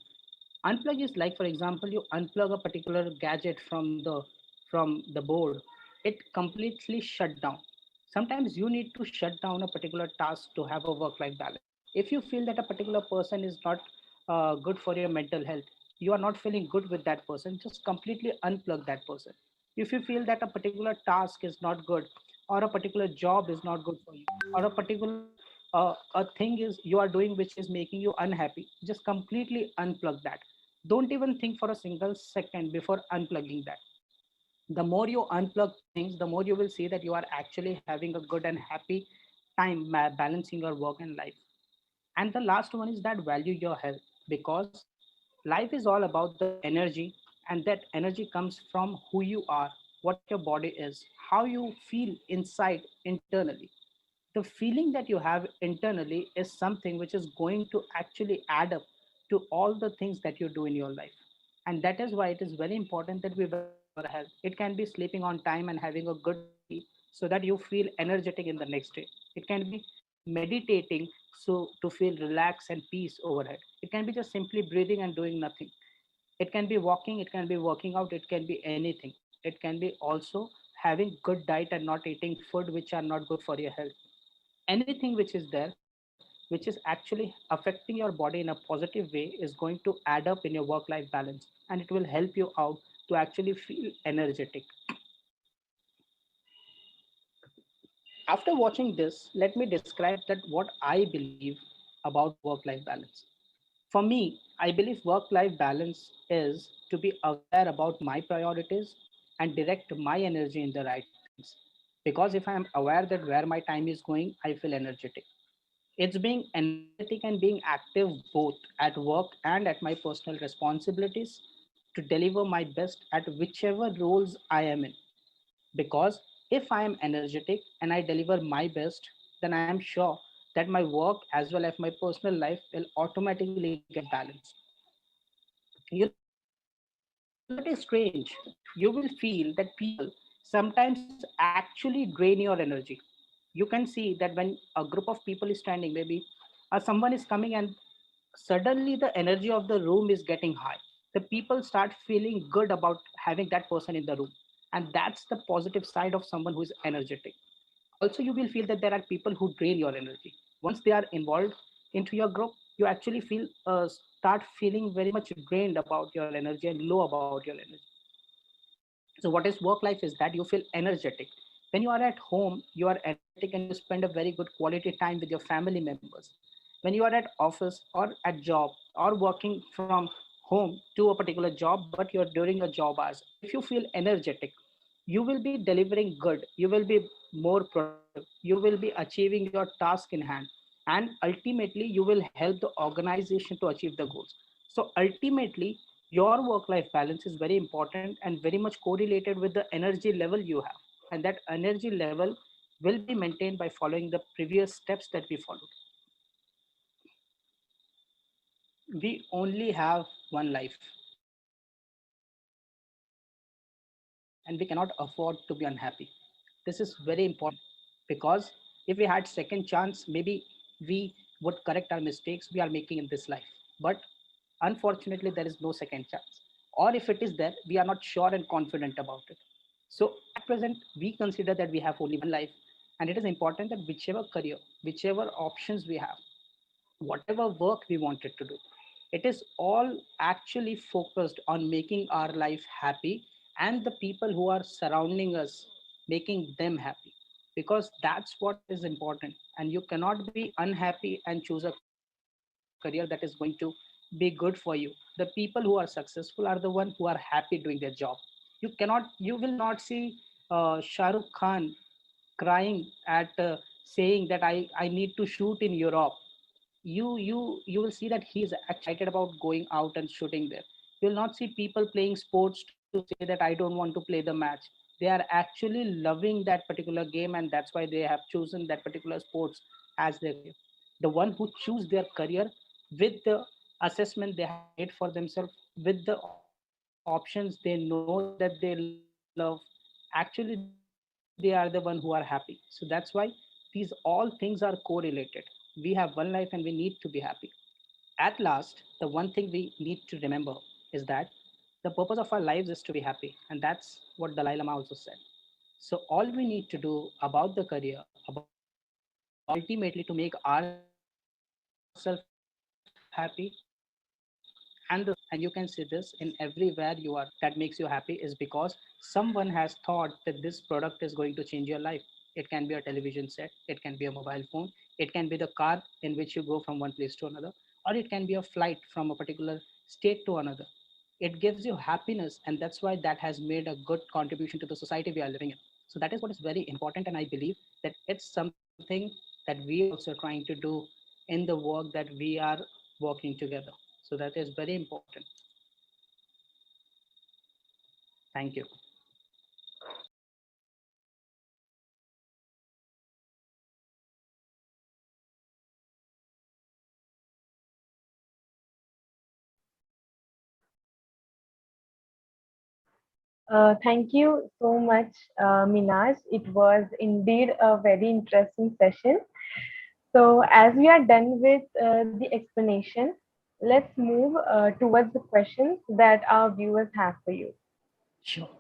Speaker 3: Unplug is like, for example, you unplug a particular gadget from the board. It completely shut down. Sometimes you need to shut down a particular task to have a work life balance. If you feel that a particular person is not good for your mental health, you are not feeling good with that person, just completely unplug that person. If you feel that a particular task is not good, or a particular job is not good for you, or a particular a thing is you are doing which is making you unhappy, just completely unplug that. Don't even think for a single second before unplugging that. The more you unplug things, the more you will see that you are actually having a good and happy time balancing your work and life. And the last one is that value your health, because life is all about the energy, and that energy comes from who you are, what your body is, how you feel inside internally. The feeling that you have internally is something which is going to actually add up to all the things that you do in your life. And that is why it is very important that we value our health. It can be sleeping on time and having a good sleep so that you feel energetic in the next day. It can be meditating so to feel relaxed and peace overhead. It can be just simply breathing and doing nothing. It can be walking, it can be working out, it can be anything. It can be also having good diet and not eating food which are not good for your health. Anything which is there, which is actually affecting your body in a positive way, is going to add up in your work life balance, and it will help you out to actually feel energetic. After watching this, let me describe that what I believe about work life balance. For me, I believe work life balance is to be aware about my priorities and direct my energy in the right things. Because if I am aware that where my time is going, I feel energetic. It's being energetic and being active both at work and at my personal responsibilities to deliver my best at whichever roles I am in. Because if I am energetic and I deliver my best, then I am sure that my work as well as my personal life will automatically get balanced. You know, what is strange, you will feel that people sometimes actually drain your energy. You can see that when a group of people is standing, maybe someone is coming, and suddenly the energy of the room is getting high. the people start feeling good about having that person in the room. And that's the positive side of someone who is energetic. Also, you will feel that there are people who drain your energy. Once they are involved into your group, you actually feel start feeling very much drained about your energy and low about your energy. So what is work life is that you feel energetic. When you are at home, you are energetic and you spend a very good quality time with your family members. When you are at office or at job or working from home to a particular job, but you're during your job hours, if you feel energetic, you will be delivering good. You will be more productive. You will be achieving your task in hand. And ultimately, you will help the organization to achieve the goals. So ultimately, your work life balance is very important and very much correlated with the energy level you have, and that energy level will be maintained by following the previous steps that we followed. We only have one life, and we cannot afford to be unhappy. This is very important, because if we had second chance, maybe we would correct our mistakes we are making in this life. But unfortunately, there is no second chance. Or if it is there, we are not sure and confident about it. So at present, we consider that we have only one life, and it is important that whichever career, whichever options we have, whatever work we wanted to do, it is all actually focused on making our life happy and the people who are surrounding us, making them happy, because that's what is important. And you cannot be unhappy and choose a career that is going to be good for you. The people who are successful are the one who are happy doing their job. You will not see Shah Rukh Khan crying at saying that I need to shoot in Europe. You will see that he is actually excited about going out and shooting there. You will not see people playing sports to say that I don't want to play the match. They are actually loving that particular game, and that's why they have chosen that particular sports as their career. The one who choose their career with the assessment they have made for themselves, with the options they know that they love, actually they are the one who are happy. So that's why these all things are correlated. We have one life and we need to be happy. At last, the one thing we need to remember is that the purpose of our lives is to be happy, and that's what Dalai Lama also said. So all we need to do about the career, about the work life balance, ultimately to make ourselves happy and the society we are living in. So that is what is very important. And you can see this in everywhere you are. That makes you happy is because someone has thought that this product is going to change your life. It can be a television set, it can be a mobile phone, it can be the car in which you go from one place to another, or it can be a flight from a particular state to another. It gives you happiness, and that's why that has made a good contribution to the society we are living in. So that is what is very important, and I believe that it's something that we are also trying to do in the work that we are working together. So that is very important. Thank you.
Speaker 1: Thank you so much, Minaj. It was indeed a very interesting session. So, as we are done with the explanation, let's move towards the questions that our viewers have for you.
Speaker 3: Sure.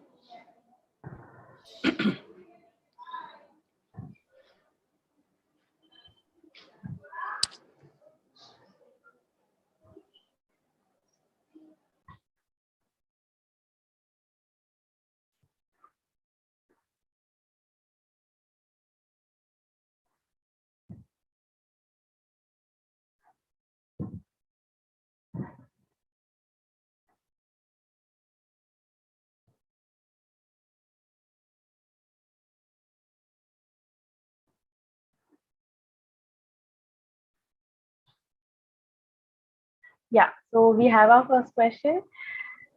Speaker 1: Yeah, so we have our first question.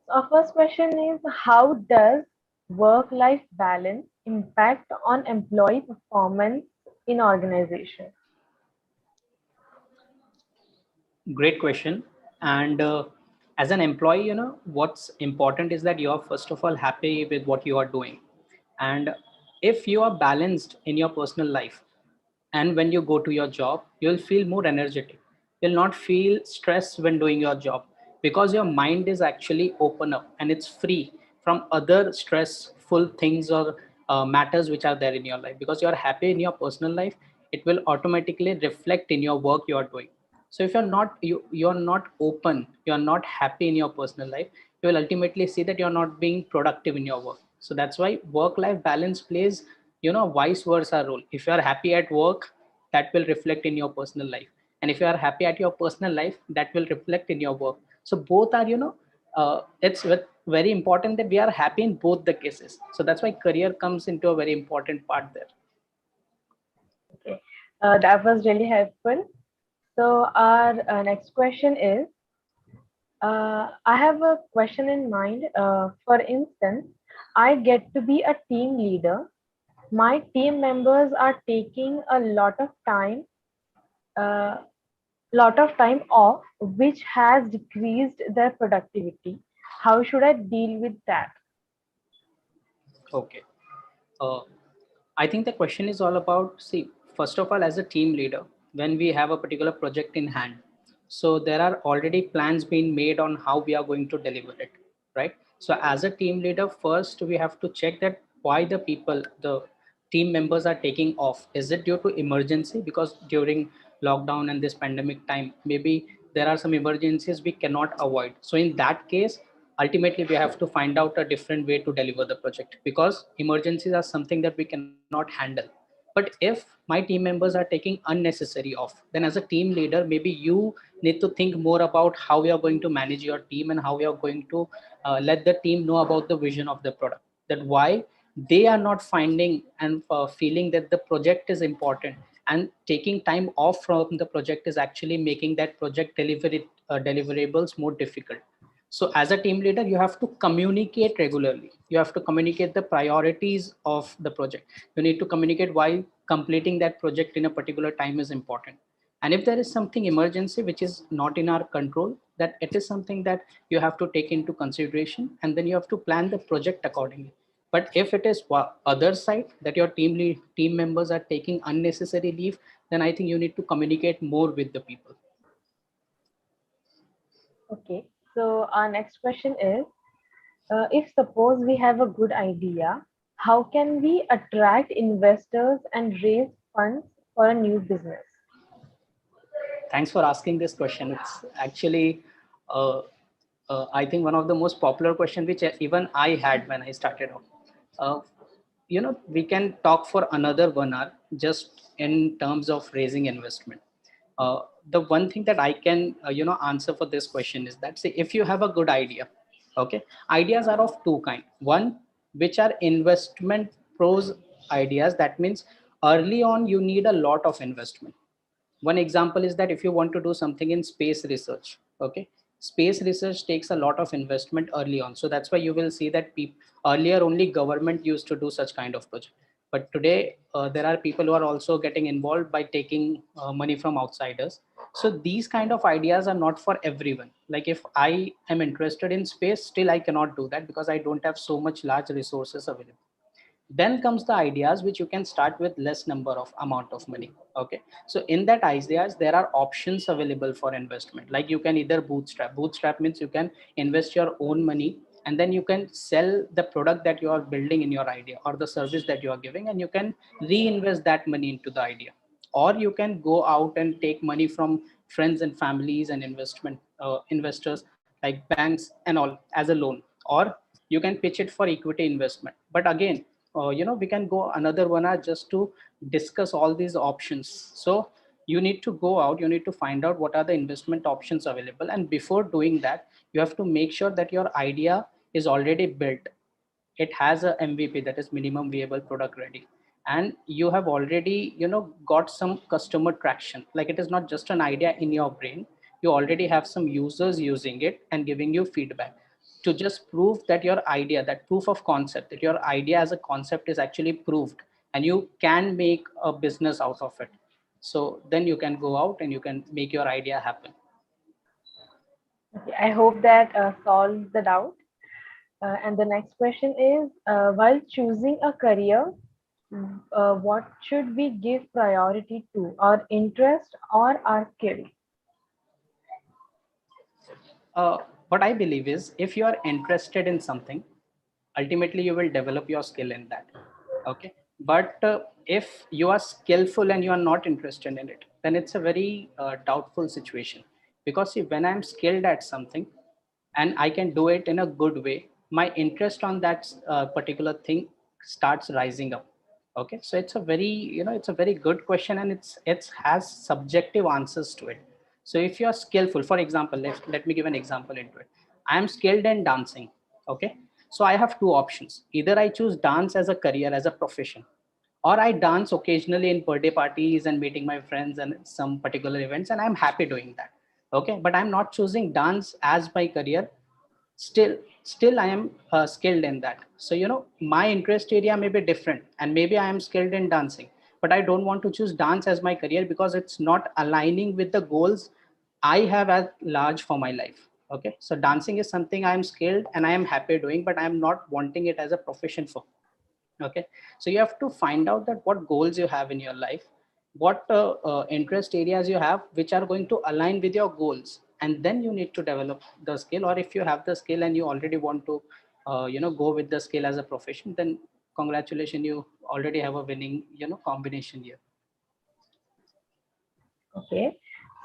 Speaker 1: Our first question is, how does work life balance impact on employee performance in organization?
Speaker 3: Great question. And as an employee, what's important is that you're first of all happy with what you are doing. And if you are balanced in your personal life, and when you go to your job, you'll feel more energetic. You'll not feel stress when doing your job. because your mind is actually open up and it's free from other stressful things or matters which are there in your life. Because you're happy in your personal life, it will automatically reflect in your work you are doing. So if you're not open, you're not happy in your personal life, you will ultimately see that you're not being productive in your work. So that's why work life balance plays, vice versa role. If you are happy at work, that will reflect in your personal life, and if you are happy at your personal life, that will reflect in your work. So both are, it's very important that we are happy in both the cases. So that's why career comes into a very important part there.
Speaker 1: Okay, that was really helpful. So our next question is, I have a question in mind. For instance, I get to be a team leader. My team members are taking uh, lot of time off, which has decreased their productivity. How should I deal with that?
Speaker 3: Okay. uh, I think the question is all about, see, first of all, as a team leader, when we have a particular project in hand, so there are already plans being made on how we are going to deliver it, right? So as a team leader, first we have to check that why the team members are taking off. Is it due to emergency? Because during lockdown and this pandemic time, maybe there are some emergencies we cannot avoid. So in that case, ultimately we have to find out a different way to deliver the project, because emergencies are something that we cannot handle. But if my team members are taking unnecessary off, then as a team leader, maybe you need to think more about how you are going to manage your team and how you are going to let the team know about the vision of the product, that why they are not finding and feeling that the project is important, and taking time off from the project is actually making that project deliverables more difficult. So as a team leader, you have to communicate regularly. You have to communicate the priorities of the project. You need to communicate why completing that project in a particular time is important. And if there is something emergency which is not in our control, that it is something that you have to take into consideration, and then you have to plan the project accordingly. But if it is other side, that your team members are taking unnecessary leave, then I think you need to communicate more with the people.
Speaker 1: Okay, so our next question is, if suppose we have a good idea, how can we attract investors and raise funds for a new business?
Speaker 3: Thanks for asking this question. It's actually, uh, I think, one of the most popular question which even I had when I started off. Uh, we can talk for another 1 hour just in terms of raising investment. Uh, the one thing that I can, answer for this question is that, say, if you have a good idea, okay, ideas are of two kind. One, which are investment pros ideas. That means early on you need a lot of investment. One example is that if you want to do something in space research, okay, space research takes a lot of investment early on. So that's why you will see that earlier only government used to do such kind of project, but today there are people who are also getting involved by taking money from outsiders. So these kind of ideas are not for everyone. Like if I am interested in space, still I cannot do that because I don't have so much large resources available. Then comes the ideas which you can start with less number of amount of money. Okay, so in that ideas there are options available for investment. Like you can either bootstrap means you can invest your own money, and then you can sell the product that you are building in your idea or the service that you are giving, and you can reinvest that money into the idea. Or you can go out and take money from friends and families and investors like banks and all as a loan. Or you can pitch it for equity investment. But again, we can go another 1 hour just to discuss all these options. So you need to go out, you need to find out what are the investment options available, and before doing that, you have to make sure that your idea is already built. It has a MVP, that is minimum viable product ready, and you have already got some customer traction. Like it is not just an idea in your brain, you already have some users using it and giving you feedback to just prove that your idea, that proof of concept, that your idea as a concept is actually proved and you can make a business out of it. So then you can go out and you can make your idea happen.
Speaker 1: Okay, I hope that solves the doubt. And the next question is, while choosing a career, what should we give priority to, our interest or our skill?
Speaker 3: What I believe is, if you are interested in something, ultimately you will develop your skill in that. Okay. But if you are skillful and you are not interested in it, then it's a very doubtful situation. Because see, when I'm skilled at something and I can do it in a good way, my interest on that particular thing starts rising up. Okay, so it's a very, it's a very good question, and it's has subjective answers to it. So if you are skillful, for example, let me give an example into it. I am skilled in dancing. Okay, so I have two options: either I choose dance as a career, as a profession, or I dance occasionally in birthday parties and meeting my friends and some particular events, and I'm happy doing that. Okay, but I'm not choosing dance as my career. Still I am skilled in that. So my interest area may be different, and maybe I am skilled in dancing, but I don't want to choose dance as my career because it's not aligning with the goals I have at large for my life. Okay, so dancing is something I am skilled and I am happy doing, but I am not wanting it as a profession for. Okay, so you have to find out that what goals you have in your life, what interest areas you have which are going to align with your goals, and then you need to develop the skill. Or if you have the skill and you already want to go with the skill as a profession, then congratulations, you already have a winning combination here.
Speaker 1: Okay.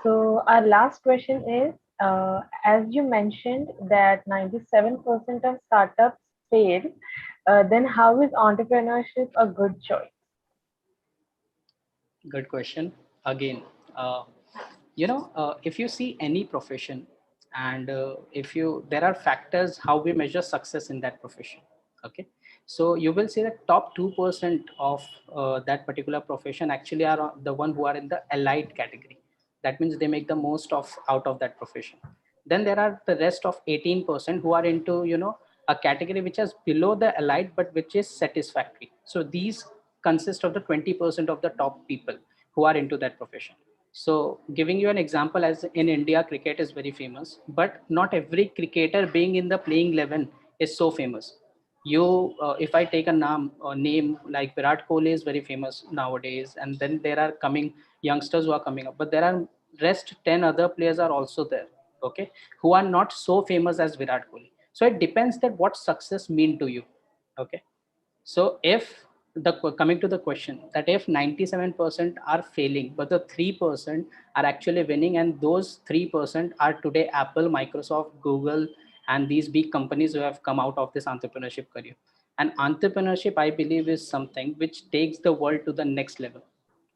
Speaker 1: So our last question is, as you mentioned that 97% of startups fail, then how is entrepreneurship a good choice?
Speaker 3: Good question. Again, uh, if you see any profession, and if you there are factors how we measure success in that profession. Okay, so you will see that top 2% of that particular profession actually are the one who are in the elite category. That means they make the most of out of that profession. Then there are the rest of 18% who are into a category which is below the elite but which is satisfactory. So these consist of the 20% of the top people who are into that profession. So giving you an example, as in India cricket is very famous, but not every cricketer being in the playing 11 is so famous. If I take a name like Virat Kohli is very famous nowadays, and then there are coming youngsters who are coming up, but there are rest 10 other players are also there. Okay, who are not so famous as Virat Kohli. So it depends that what success mean to you. Okay, so if coming to the question, that if 97% are failing, but the 3% are actually winning, and those 3% are today Apple, Microsoft, Google, and these big companies who have come out of this entrepreneurship career. And entrepreneurship, I believe, is something which takes the world to the next level.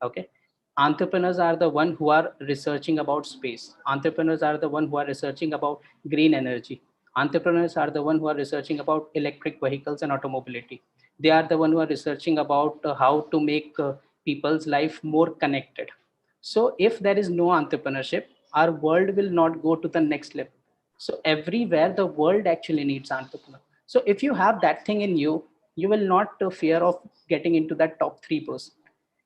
Speaker 3: Okay, entrepreneurs are the one who are researching about space. Entrepreneurs are the one who are researching about green energy. Entrepreneurs are the one who are researching about electric vehicles and automobility. They are the one who are researching about how to make people's life more connected. So if there is no entrepreneurship, our world will not go to the next level. So everywhere the world actually needs entrepreneur. So if you have that thing in you, you will not fear of getting into that top 3%.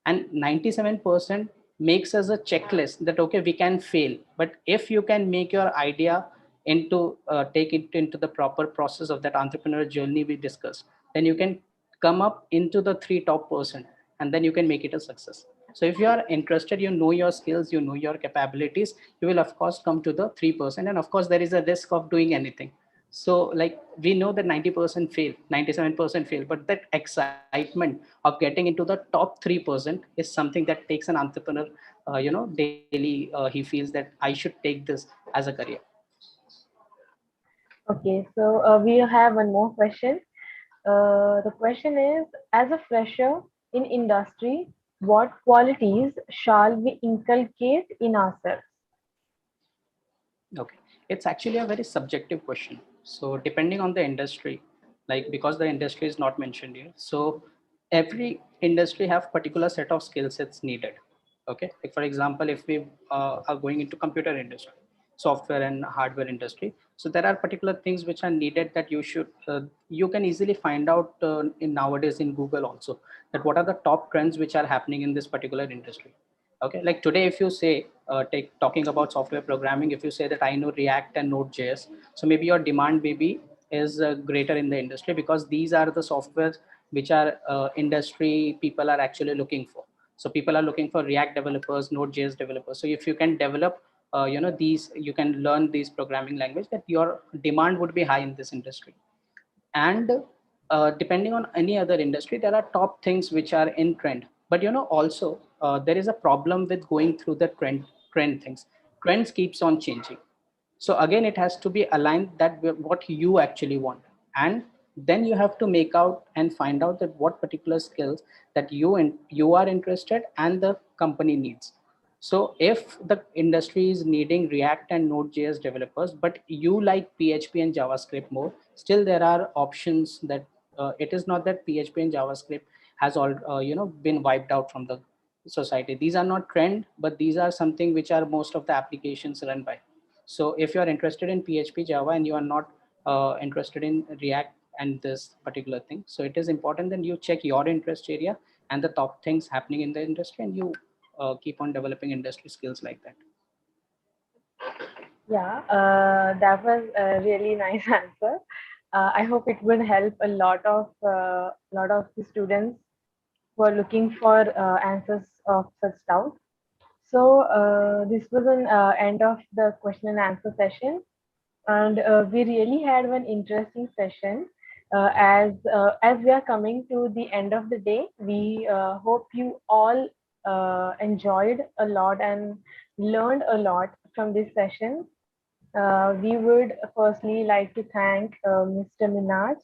Speaker 3: And 97% makes us a checklist that okay, we can fail, but if you can make your idea into take it into the proper process of that entrepreneur journey we discussed, then you can come up into the three top percent, and then you can make it a success. So if you are interested, you know your skills, you know your capabilities, you will of course come to the 3%. And of course there is a risk of doing anything. So like we know that 90% fail, 97% fail, but that excitement of getting into the top 3% is something that takes an entrepreneur daily. He feels that I should take this as a career.
Speaker 1: Okay, so we have one more question. The question is, as a fresher in industry, what qualities shall we inculcate in ourselves?
Speaker 3: Okay, it's actually a very subjective question. So depending on the industry, like because the industry is not mentioned here, so every industry have particular set of skill sets needed. Okay, like for example, if we are going into computer industry, software and hardware industry, so there are particular things which are needed that you can easily find out in nowadays in Google also, that what are the top trends which are happening in this particular industry. Okay, like today if you say take talking about software programming, if you say that I know React and Node.js, so maybe your demand maybe is greater in the industry, because these are the softwares which are industry people are actually looking for. So people are looking for React developers, Node.js developers. So if you can develop these, you can learn these programming language, that your demand would be high in this industry. And depending on any other industry, there are top things which are in trend. But also there is a problem with going through the trend things. Trends keeps on changing. So again, it has to be aligned that what you actually want. And then you have to make out and find out that what particular skills that you are interested and the company needs. So if the industry is needing React and Node.js developers, but you like PHP and JavaScript more, still there are options that it is not that PHP and JavaScript has all been wiped out from the society. These are not trend, but these are something which are most of the applications run by. So if you are interested in PHP, Java, and you are not interested in React and this particular thing, so it is important that you check your interest area and the top things happening in the industry, and you keep on developing industry skills like that.
Speaker 1: Yeah, that was a really nice answer. I hope it will help a lot of the students who are looking for answers of such doubt. So this was an end of the question and answer session, and we really had one interesting session. As we are coming to the end of the day, we hope you all enjoyed a lot and learned a lot from this session. We would firstly like to thank Mr. Minaj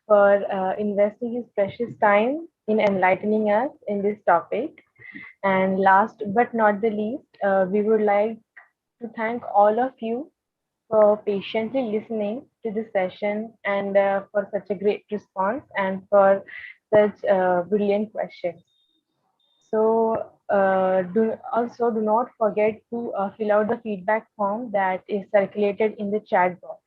Speaker 1: for investing his precious time in enlightening us in this topic. And last but not the least, we would like to thank all of you for patiently listening to the session and for such a great response and for such brilliant questions. So do not forget to fill out the feedback form that is circulated in the chat box.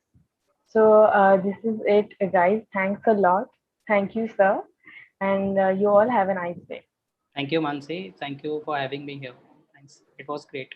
Speaker 1: So this is it, guys. Thanks a lot. Thank you, sir, and you all have a nice day.
Speaker 3: Thank you, Mansi. Thank you for having me here. Thanks. It was great.